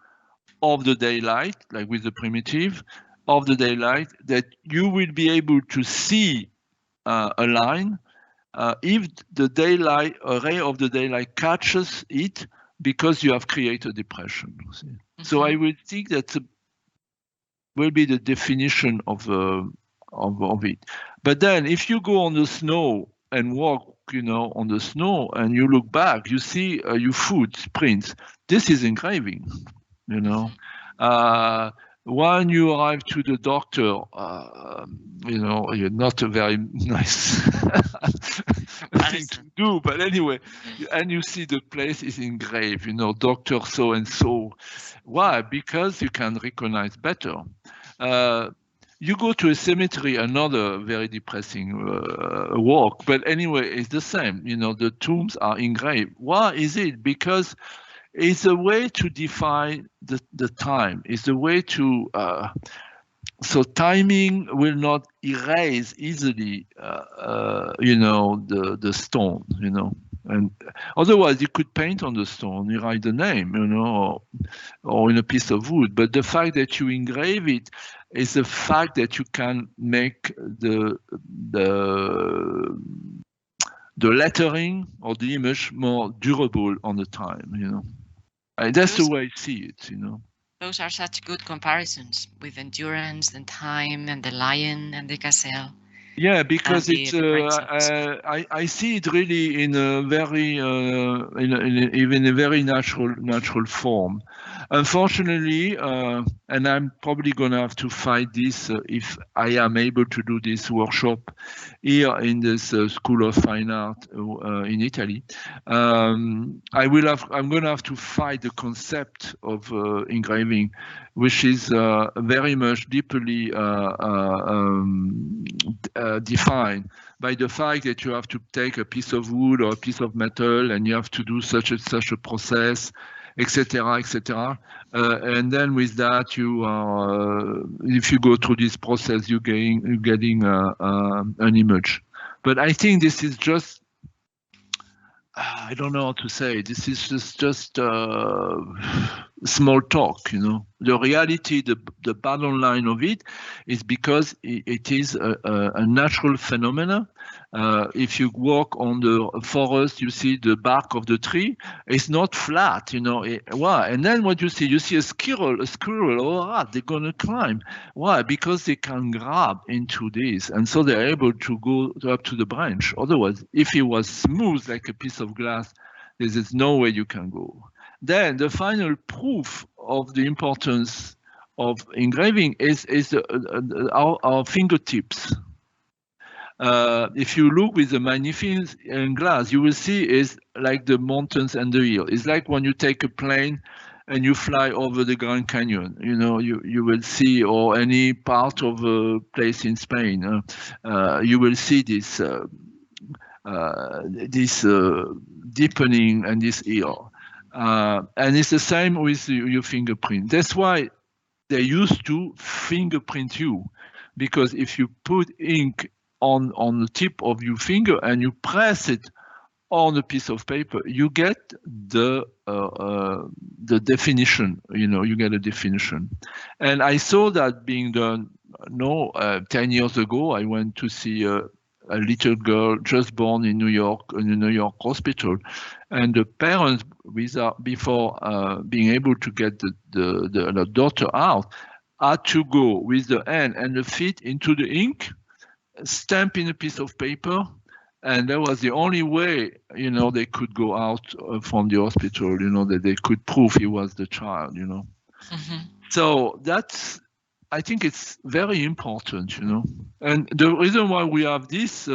[SPEAKER 2] of the daylight, like with the primitive of the daylight, that you will be able to see a line. If the daylight, a ray of the daylight catches it, because you have created depression. Mm-hmm. So I would think that will be the definition of it. But then, if you go on the snow and walk, you know, on the snow, and you look back, you see your footprints. This is engraving, you know. When you arrive to the doctor, you know, you're not a very nice thing to do, but anyway, and you see the place is engraved, you know, Dr. So-and-so. Why? Because you can recognize better. You go to a cemetery, another very depressing walk, but anyway, it's the same. You know, the tombs are engraved. Why is it? Because it's a way to define the time. It's a way to, so timing will not erase easily, you know, the stone, you know. And otherwise, you could paint on the stone, you write the name, you know, or in a piece of wood. But the fact that you engrave it is the fact that you can make the lettering or the image more durable on the time, you know. That's the way I see it, you know.
[SPEAKER 1] Those are such good comparisons with endurance and time and the lion and the gazelle.
[SPEAKER 2] Yeah, because it's I see it really in a very even a very natural form. Unfortunately, and I'm probably gonna have to fight this if I am able to do this workshop here in this School of Fine Art in Italy. I'm gonna have to fight the concept of engraving, which is very much deeply defined by the fact that you have to take a piece of wood or a piece of metal and you have to do such a process, etc., etc. And then with that, you if you go through this process, you're getting an image. But I think this is just, I don't know how to say. This is just small talk, you know. The reality, the bottom line of it is because it is a natural phenomena. If you walk on the forest, you see the bark of the tree. It's not flat, you know. Why? And then what you see a squirrel or a rat. They're gonna climb. Why? Because they can grab into this, and so they're able to go up to the branch. Otherwise, if it was smooth like a piece of glass, there's no way you can go. Then the final proof of the importance of engraving is our fingertips. If you look with the magnificent glass, you will see it's like the mountains and the hill. It's like when you take a plane and you fly over the Grand Canyon. You know, you will see, or any part of a place in Spain, you will see this deepening and this hill. And it's the same with your fingerprint. That's why they used to fingerprint you, because if you put ink on the tip of your finger and you press it on a piece of paper, you get the definition. You know, you get a definition. And I saw that being done. 10 years ago, I went to see a little girl just born in New York, in a New York hospital, and the parents, before being able to get the daughter out, had to go with the hand and the feet into the ink, stamp in a piece of paper, and that was the only way, you know, they could go out from the hospital, you know, that they could prove he was the child, you know. Mm-hmm. So that's, I think it's very important, you know. And the reason why we have this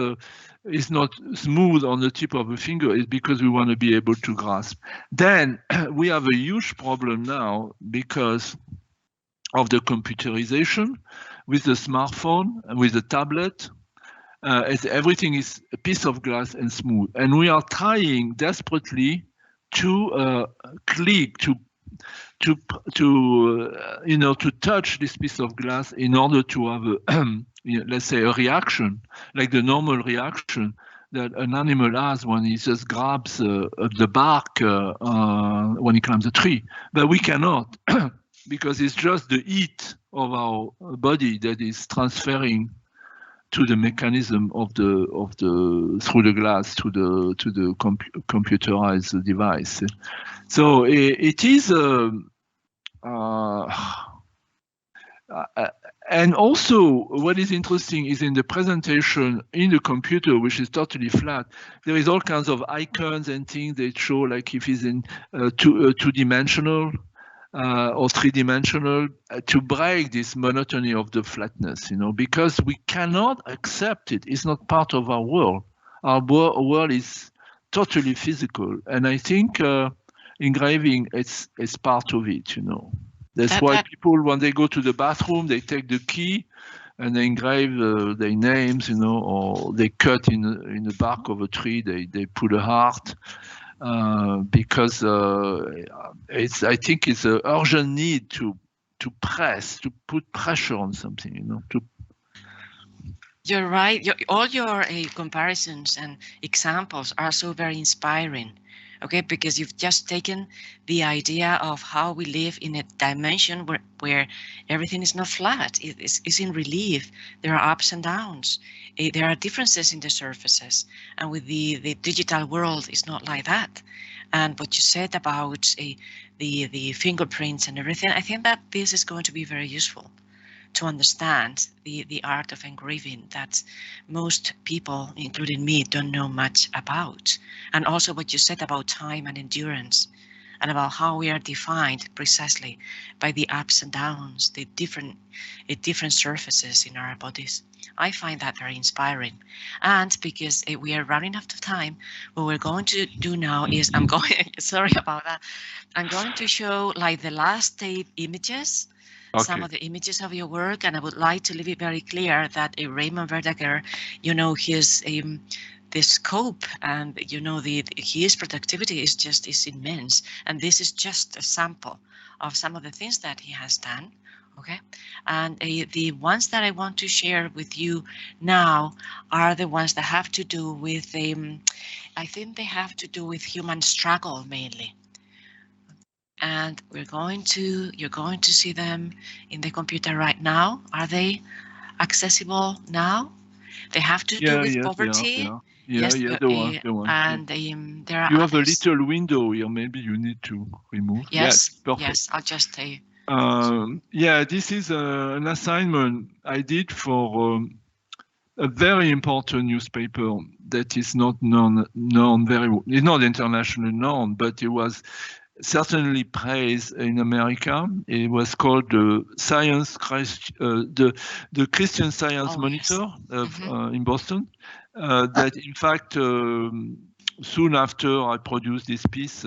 [SPEAKER 2] is not smooth on the tip of a finger is because we want to be able to grasp. Then we have a huge problem now because of the computerization with the smartphone and with the tablet. Everything is a piece of glass and smooth. And we are trying desperately to click, to touch this piece of glass in order to have a, let's say, a reaction, like the normal reaction that an animal has when he just grabs the bark when he climbs a tree. But we cannot, because it's just the heat of our body that is transferring to the mechanism of the through the glass to the computerized device. So it is and also what is interesting is in the presentation in the computer, which is totally flat, there is all kinds of icons and things that show like if it's in two-dimensional or three-dimensional, to break this monotony of the flatness, you know, because we cannot accept it. It's not part of our world. Our world is totally physical, and I think engraving is part of it, you know. That's why people, when they go to the bathroom, they take the key and they engrave their names, you know, or they cut in the bark of a tree, they put a heart. Because I think it's an urgent need to put pressure on something, you know.
[SPEAKER 1] You're right. All your comparisons and examples are so very inspiring. Okay, because you've just taken the idea of how we live in a dimension where everything is not flat. It's in relief. There are ups and downs. There are differences in the surfaces. And with the digital world, it's not like that. And what you said about the fingerprints and everything, I think that this is going to be very useful to understand the art of engraving that most people, including me, don't know much about. And also what you said about time and endurance, and about how we are defined precisely by the ups and downs, the different surfaces in our bodies. I find that very inspiring. And because we are running out of time, what we're going to do now is sorry about that. I'm going to show like the last 8 images. Okay. Some of the images of your work, and I would like to leave it very clear that Raymond Verdaguer, you know, his the scope and you know his productivity is immense, and this is just a sample of some of the things that he has done. Okay, and the ones that I want to share with you now are the ones that have to do with I think they have to do with human struggle mainly. and you're going to see them in the computer right now. Are they accessible now? They have to do with
[SPEAKER 2] yes,
[SPEAKER 1] poverty.
[SPEAKER 2] they are. Yeah,
[SPEAKER 1] Yes,
[SPEAKER 2] yeah, the one.
[SPEAKER 1] and there are
[SPEAKER 2] You have a
[SPEAKER 1] others.
[SPEAKER 2] little window here. Maybe you need to remove.
[SPEAKER 1] Yes,
[SPEAKER 2] perfect.
[SPEAKER 1] yes. I'll just
[SPEAKER 2] Yeah, this is an assignment I did for a very important newspaper that is not known very well. It's not internationally known, but it was certainly praised in America. It was called the the Christian Science Monitor in Boston. That in fact, soon after I produced this piece,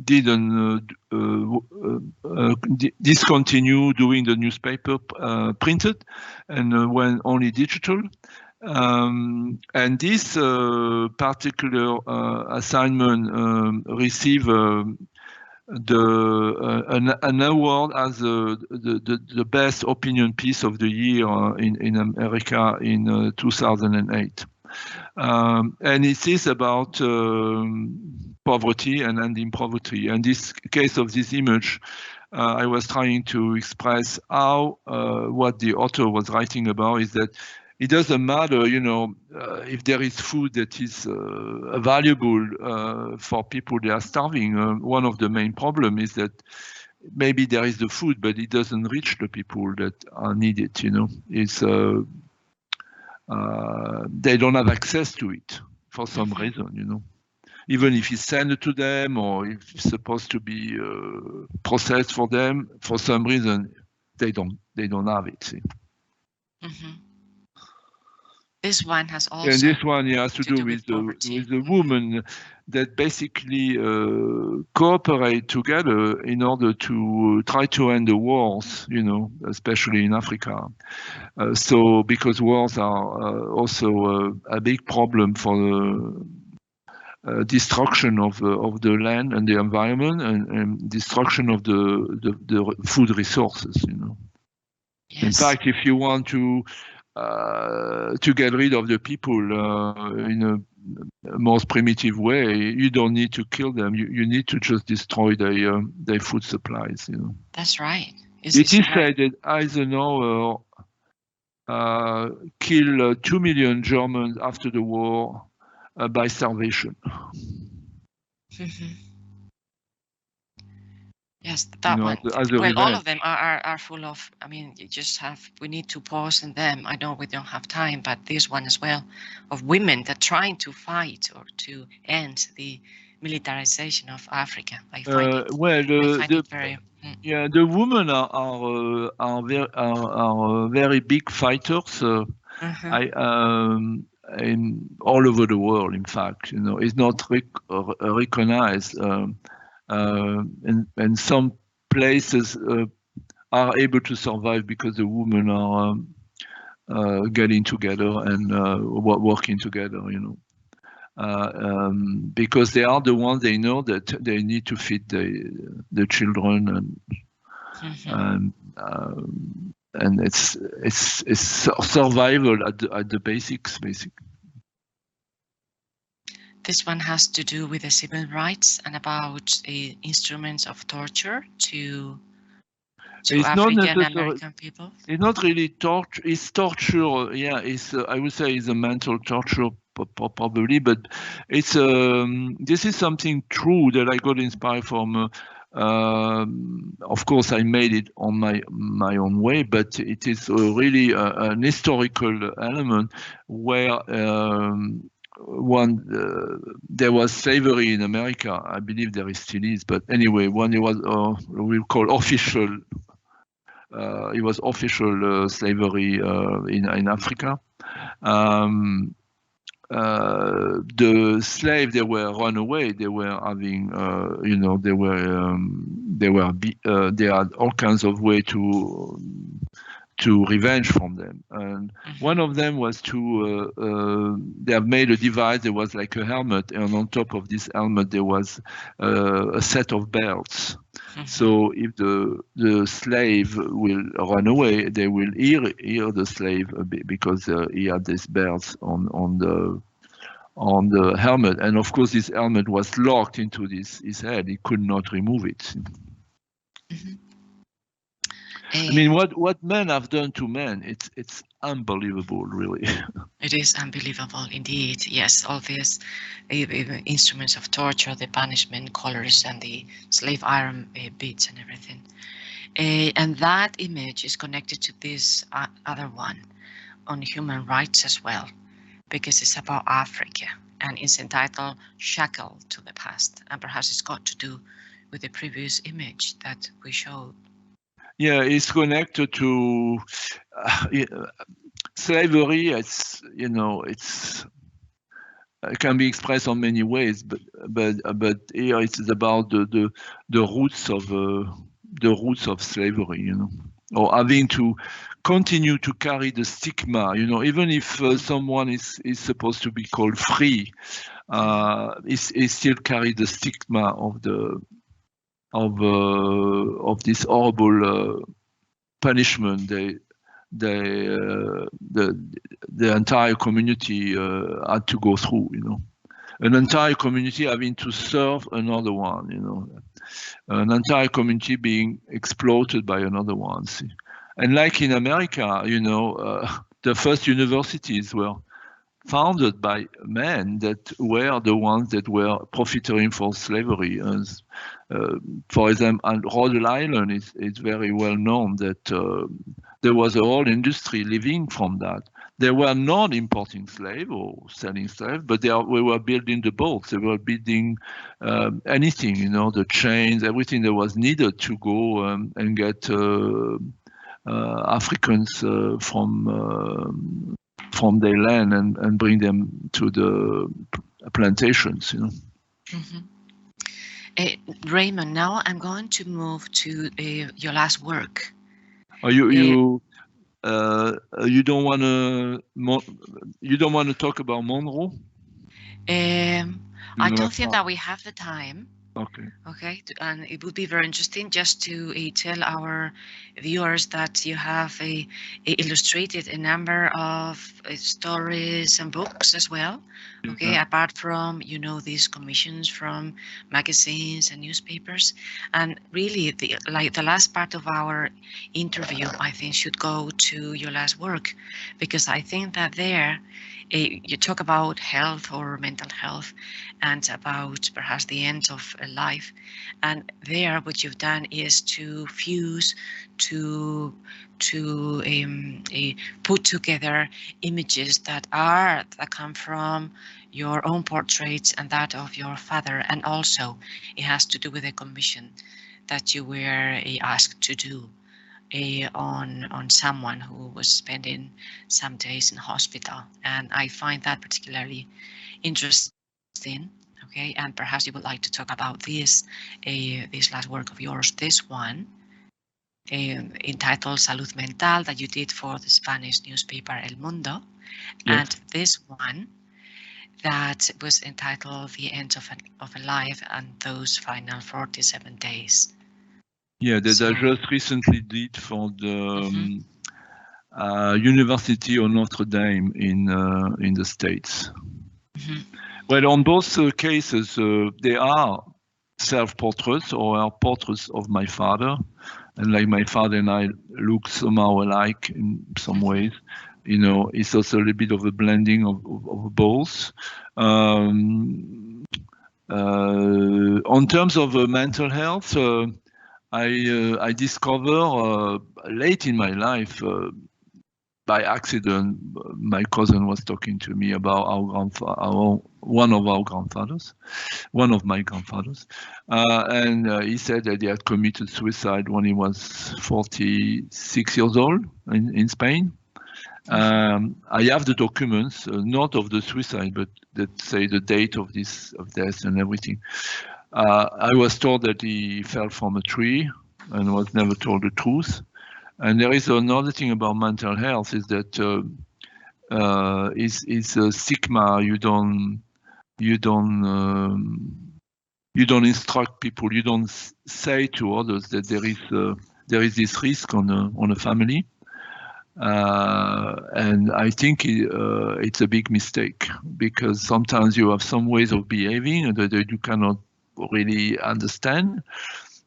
[SPEAKER 2] didn't discontinue doing the newspaper printed and went only digital. And this particular assignment received an award as the best opinion piece of the year in America in 2008. And it is about poverty and ending poverty. And this case of this image, I was trying to express how what the author was writing about is that it doesn't matter, you know, if there is food that is valuable for people that are starving. One of the main problems is that maybe there is the food, but it doesn't reach the people that need it. You know, it's they don't have access to it for some reason. You know, even if it's sent to them or if it's supposed to be processed for them, for some reason they don't have it. See?
[SPEAKER 1] This one has also.
[SPEAKER 2] And this one has to do with the women that basically cooperate together in order to try to end the wars, you know, especially in Africa. So because wars are also a big problem for the destruction of the land and the environment and destruction of the food resources, you know. Yes. In fact, if you want to get rid of the people in a most primitive way, you don't need to kill them. You need to just destroy their food supplies. You know.
[SPEAKER 1] That's right.
[SPEAKER 2] It is said that Eisenhower killed 2 million Germans after the war by starvation.
[SPEAKER 1] Yes, that one. Well, all of them are full of, I mean, we need to pause in them. I know we don't have time, but this one as well, of women that trying to fight or to end the militarization of Africa. I find it very...
[SPEAKER 2] Yeah, the women are very big fighters. All over the world, in fact, you know, it's not recognized. And some places are able to survive because the women are getting together and working together, you know, because they are the ones they know that they need to feed the children and it's survival at the basics, basically.
[SPEAKER 1] This one has to do with the civil rights and about the instruments of torture to African American people.
[SPEAKER 2] It's not really torture. It's torture. Yeah, it's I would say it's a mental torture probably, but it's this is something true that I got inspired from. Of course, I made it on my own way, but it is really an historical element where. There was slavery in America. I believe there still is, but anyway, when it was we'll call official, it was official slavery in Africa. The slaves, they were run away. They were having, you know, they had all kinds of way to revenge from them, and one of them was to they have made a device. There was like a helmet, and on top of this helmet there was a set of belts. So if the slave will run away, they will hear the slave because he had these belts on on the helmet, and of course this helmet was locked into his head. He could not remove it.
[SPEAKER 1] Mm-hmm.
[SPEAKER 2] I mean, what men have done to men, it's unbelievable, really.
[SPEAKER 1] It is unbelievable indeed. Yes, all these instruments of torture, the punishment collars and the slave iron beads and everything. And that image is connected to this other one on human rights as well, because it's about Africa and it's entitled Shackle to the Past. And perhaps it's got to do with the previous image that we showed.
[SPEAKER 2] Yeah, it's connected to slavery. It's, you know, it can be expressed on many ways, but here it's about the roots of slavery, you know, or having to continue to carry the stigma, you know, even if someone is supposed to be called free, he still carry the stigma of this horrible punishment the entire community had to go through, you know, an entire community having to serve another one, you know, an entire community being exploited by another one. See? And like in America, you know, the first universities were founded by men that were the ones that were profiteering for slavery. As, for example, and Rhode Island is very well known that there was a whole industry living from that. They were not importing slaves or selling slaves, but we were building the boats. They were building anything, you know, the chains, everything that was needed to go and get Africans from their land and bring them to the plantations, you know.
[SPEAKER 1] Mm-hmm. Raymond, now I'm going to move to your last work. You don't want to talk about Monroe? I don't think that we have the time.
[SPEAKER 2] Okay.
[SPEAKER 1] Okay, and it would be very interesting just to tell our viewers that you have illustrated a number of stories and books as well. Okay, yeah. Apart from, you know, these commissions from magazines and newspapers, and really the last part of our interview, I think, should go to your last work, because I think that there you talk about health or mental health and about perhaps the end of a life, and there what you've done is to fuse, to put together images that come from your own portraits and that of your father, and also it has to do with a commission that you were asked to do on someone who was spending some days in hospital, and I find that particularly interesting. Okay, and perhaps you would like to talk about this last work of yours, this one entitled Salud Mental, that you did for the Spanish newspaper El Mundo, yes. And this one that was entitled The End of a Life and Those Final 47 Days.
[SPEAKER 2] Yeah, that I just recently did for the University of Notre Dame in the States. Mm-hmm. Well, on both cases, they are self-portraits or are portraits of my father, and like my father and I look somehow alike in some ways. You know, it's also a little bit of a blending of both. On terms of mental health. I discovered late in my life, by accident, my cousin was talking to me about one of my grandfathers, and he said that he had committed suicide when he was 46 years old in Spain. I have the documents, not of the suicide, but that say the date of death and everything. I was told that he fell from a tree and was never told the truth. And there is another thing about mental health is that it's a stigma. You don't instruct people. You don't say to others that there is this risk on a family. And I think it's a big mistake, because sometimes you have some ways of behaving that you cannot really understand.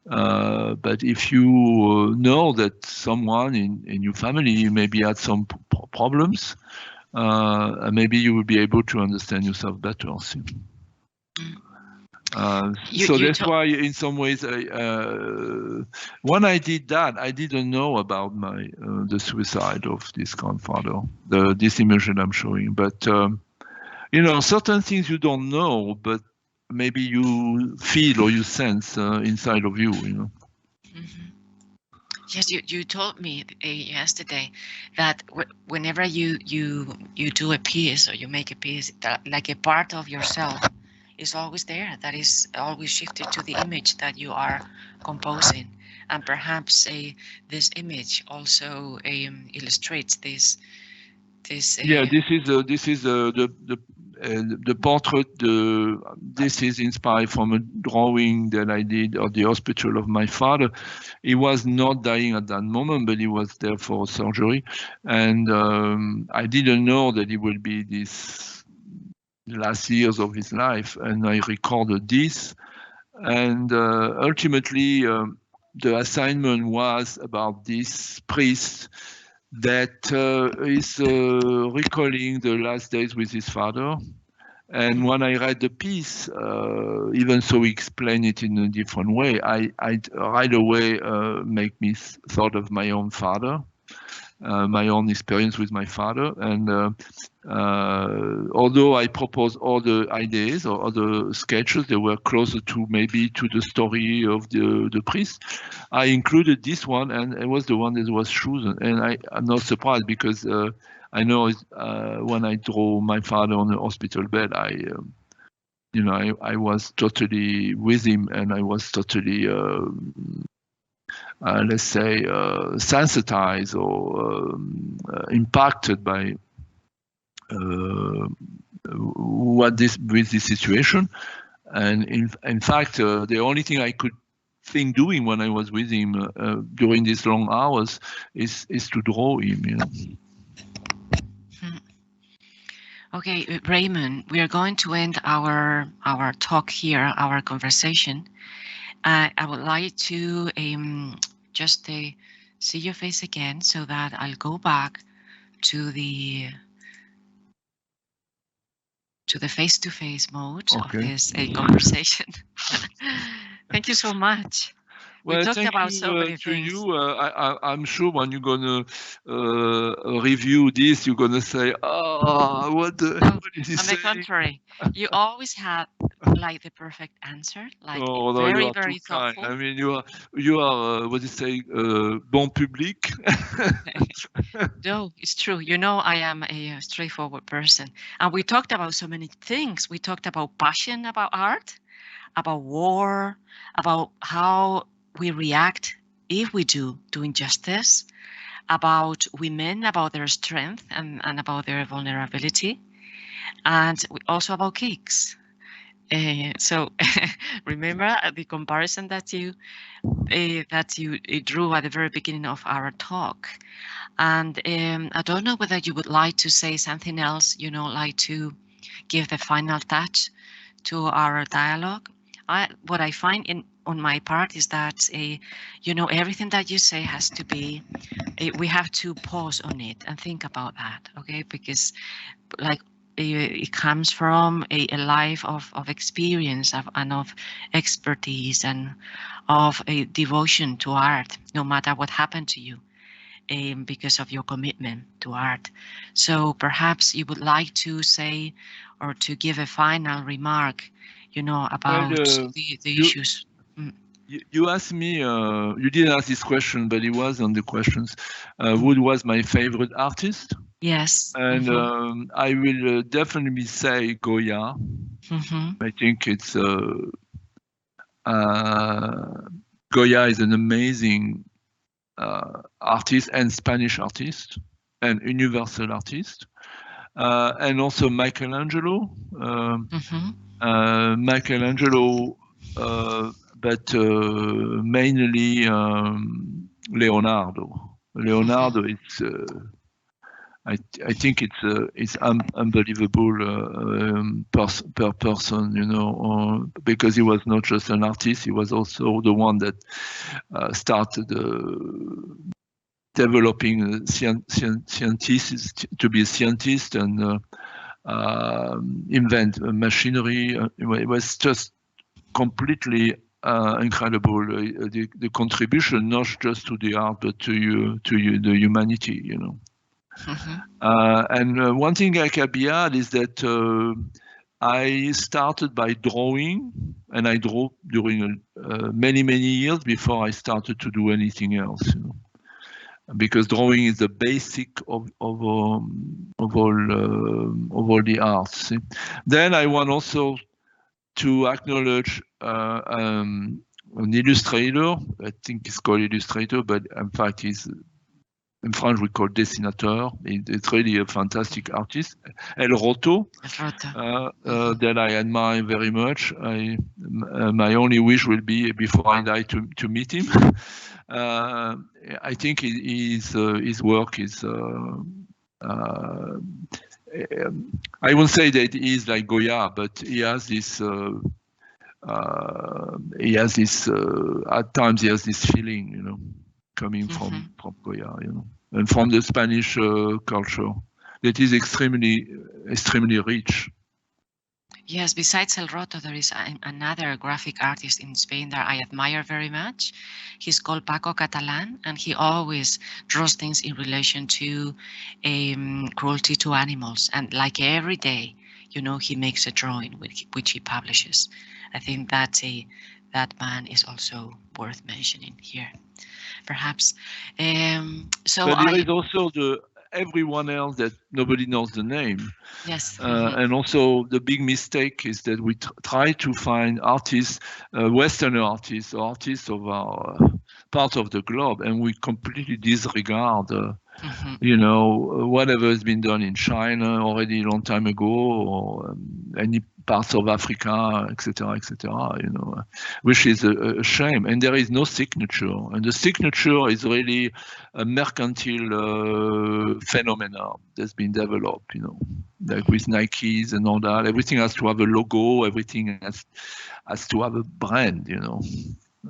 [SPEAKER 2] But if you know that someone in your family maybe had some problems, maybe you will be able to understand yourself better also. So that's why, in some ways, when I did that, I didn't know about the suicide of this grandfather, this image that I'm showing. But you know, certain things you don't know, but maybe you feel or you sense inside of you. You know.
[SPEAKER 1] Mm-hmm. Yes, you told me yesterday that whenever you do a piece or you make a piece, that like a part of yourself is always there, that is always shifted to the image that you are composing, and perhaps this image also illustrates this.
[SPEAKER 2] Yeah, this is the portrait. This is inspired from a drawing that I did of the hospital of my father. He was not dying at that moment, but he was there for surgery, and I didn't know that it would be these last years of his life, and I recorded this. And ultimately, the assignment was about this priest that is recalling the last days with his father. And when I read the piece, even so he explained it in a different way, I right away make me thought of my own father, my own experience with my father. And although I proposed all the ideas or other sketches, they were closer to maybe to the story of the priest, I included this one, and it was the one that was chosen. And I'm not surprised, because I know when I draw my father on a hospital bed, you know, I was totally with him, and I was totally, let's say, sensitized or impacted by with this situation. And in fact, the only thing I could think doing when I was with him during these long hours is to draw him, you know.
[SPEAKER 1] Okay, Raymond, we are going to end our talk here, our conversation. I would like to just see your face again, so that I'll go back to the face-to-face mode of this conversation. Thank you so much.
[SPEAKER 2] Well,
[SPEAKER 1] we talked
[SPEAKER 2] thank
[SPEAKER 1] about
[SPEAKER 2] you
[SPEAKER 1] so many
[SPEAKER 2] to
[SPEAKER 1] things.
[SPEAKER 2] you. I'm sure when you're gonna review this, you're gonna say, "Oh, what is he saying?"
[SPEAKER 1] On the contrary, you always had like the perfect answer, like
[SPEAKER 2] oh, no,
[SPEAKER 1] very,
[SPEAKER 2] you are
[SPEAKER 1] very
[SPEAKER 2] too
[SPEAKER 1] thoughtful.
[SPEAKER 2] kind. I mean, you are what do you say, bon public.
[SPEAKER 1] No, it's true. You know, I am a straightforward person, and we talked about so many things. We talked about passion, about art, about war, about how we react if we do injustice, about women, about their strength and about their vulnerability, and also about cakes. So remember the comparison that you drew at the very beginning of our talk. And I don't know whether you would like to say something else, you know, like to give the final touch to our dialogue. What I find on my part is that, you know, everything that you say has to be, we have to pause on it and think about that, okay? Because like it comes from a life of experience and of expertise and of a devotion to art, no matter what happened to you. Because of your commitment to art. So perhaps you would like to say or to give a final remark, you know, about the issues.
[SPEAKER 2] You asked me, you didn't ask this question, but it was on the questions. Who was my favorite artist?
[SPEAKER 1] Yes.
[SPEAKER 2] And I will definitely say Goya. I think it's Goya is an amazing artist and Spanish artist and universal artist. And also Michelangelo. Michelangelo, but mainly Leonardo. Leonardo is I think it's unbelievable per person, you know, because he was not just an artist, he was also the one that started developing scientists to be a scientist and invent machinery. It was just completely incredible. The contribution not just to the art but to the humanity, you know. And one thing I can add is that I started by drawing, and I drew during many years before I started to do anything else, you know. Because drawing is the basic of all the arts. See? Then I want also to acknowledge an illustrator. I think it's called illustrator, but in fact he's, in French we call dessinateur. It's really a fantastic artist. El Roto, that I admire very much. My only wish will be before I die to meet him. I think his work is. I won't say that he is like Goya, but he has this. At times he has this feeling, you know, coming from Goya, you know, and from the Spanish culture that is extremely rich.
[SPEAKER 1] Yes, besides El Roto, there is another graphic artist in Spain that I admire very much. He's called Paco Catalan, and he always draws things in relation to cruelty to animals. And like every day, you know, he makes a drawing which he publishes. I think that man is also worth mentioning here, perhaps. So
[SPEAKER 2] but there is also everyone else that nobody knows the name.
[SPEAKER 1] Yes.
[SPEAKER 2] And also the big mistake is that we try to find artists, Western artists, or artists of our part of the globe, and we completely disregard, you know, whatever has been done in China already a long time ago, or any parts of Africa, etc., you know, which is a shame. And there is no signature, and the signature is really a mercantile phenomenon that's been developed, you know, like with Nikes and all that. Everything has to have a logo, everything has to have a brand, you know.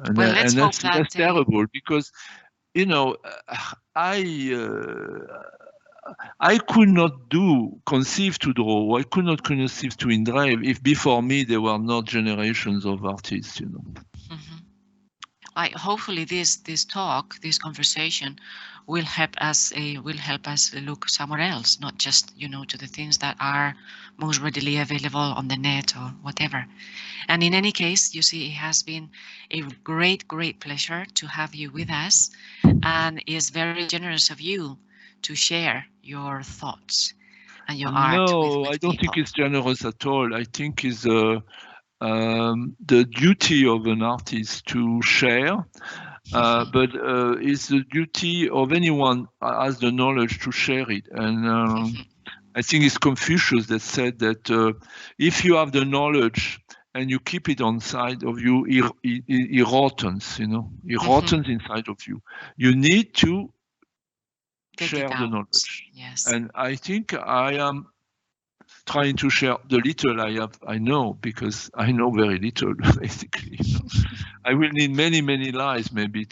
[SPEAKER 2] And,
[SPEAKER 1] well,
[SPEAKER 2] that's terrible, because, you know, I could not conceive to draw, I could not conceive to engrave if before me there were not generations of artists, you know.
[SPEAKER 1] Hopefully this talk, this conversation will help us look somewhere else, not just, you know, to the things that are most readily available on the net or whatever. And in any case, you see, it has been a great pleasure to have you with us, and it's very generous of you to share your thoughts and your art.
[SPEAKER 2] No, I don't think it's generous at all. I think it's the duty of an artist to share, but it's the duty of anyone who has the knowledge to share it. And I think it's Confucius that said that if you have the knowledge and you keep it inside of you, it rottens, you know, it rottens inside of you. You need to share the knowledge.
[SPEAKER 1] Yes.
[SPEAKER 2] And I think I am trying to share the little I know, because I know very little, basically. You know. I will need many lives maybe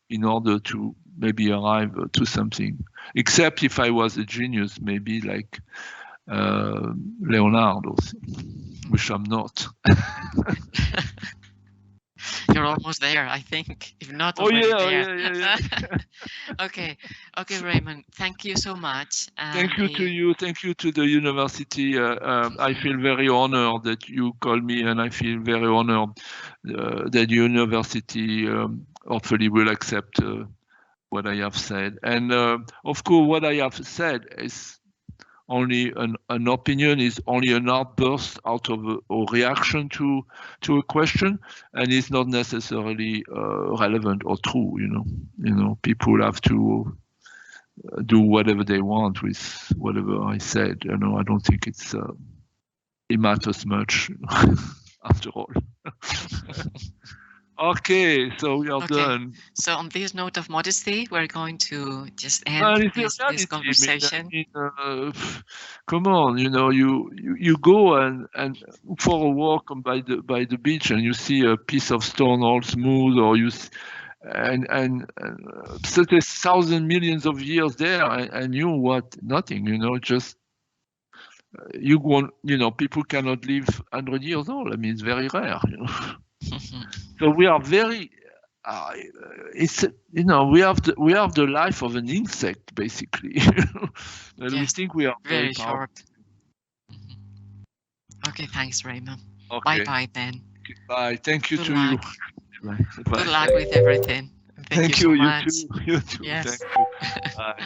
[SPEAKER 2] in order to maybe arrive to something. Except if I was a genius, maybe like Leonardo, which I'm not.
[SPEAKER 1] You're almost there, I think, if not already there.
[SPEAKER 2] Yeah.
[SPEAKER 1] Okay, Raymond, thank you so much.
[SPEAKER 2] Thank you to you. Thank you to the university. I feel very honored that you called me, and I feel very honored that the university hopefully will accept what I have said. And of course, what I have said is only an opinion, is only an outburst out of a reaction to a question, and it's not necessarily relevant or true. You know, people have to do whatever they want with whatever I said. You know, I don't think it matters much, you know, after all. Okay, so we are
[SPEAKER 1] Okay.
[SPEAKER 2] done.
[SPEAKER 1] So on this note of modesty, we're going to just end
[SPEAKER 2] Well, it's
[SPEAKER 1] this
[SPEAKER 2] reality.
[SPEAKER 1] conversation.
[SPEAKER 2] Come on, you go and for a walk by the beach, and you see a piece of stone all smooth, or and such a thousand millions of years there, and you what nothing, just you want, people cannot live 100 years old. I mean, it's very rare, So we are very. It's we have the life of an insect basically, and we
[SPEAKER 1] Yes,
[SPEAKER 2] think we are very
[SPEAKER 1] short. Okay, thanks, Raymond.
[SPEAKER 2] Okay.
[SPEAKER 1] Bye then.
[SPEAKER 2] Bye. Thank you
[SPEAKER 1] Good
[SPEAKER 2] to
[SPEAKER 1] luck.
[SPEAKER 2] you. Bye.
[SPEAKER 1] Good luck with everything. Thank you so much.
[SPEAKER 2] You too.
[SPEAKER 1] Yes.
[SPEAKER 2] Thank you. Bye.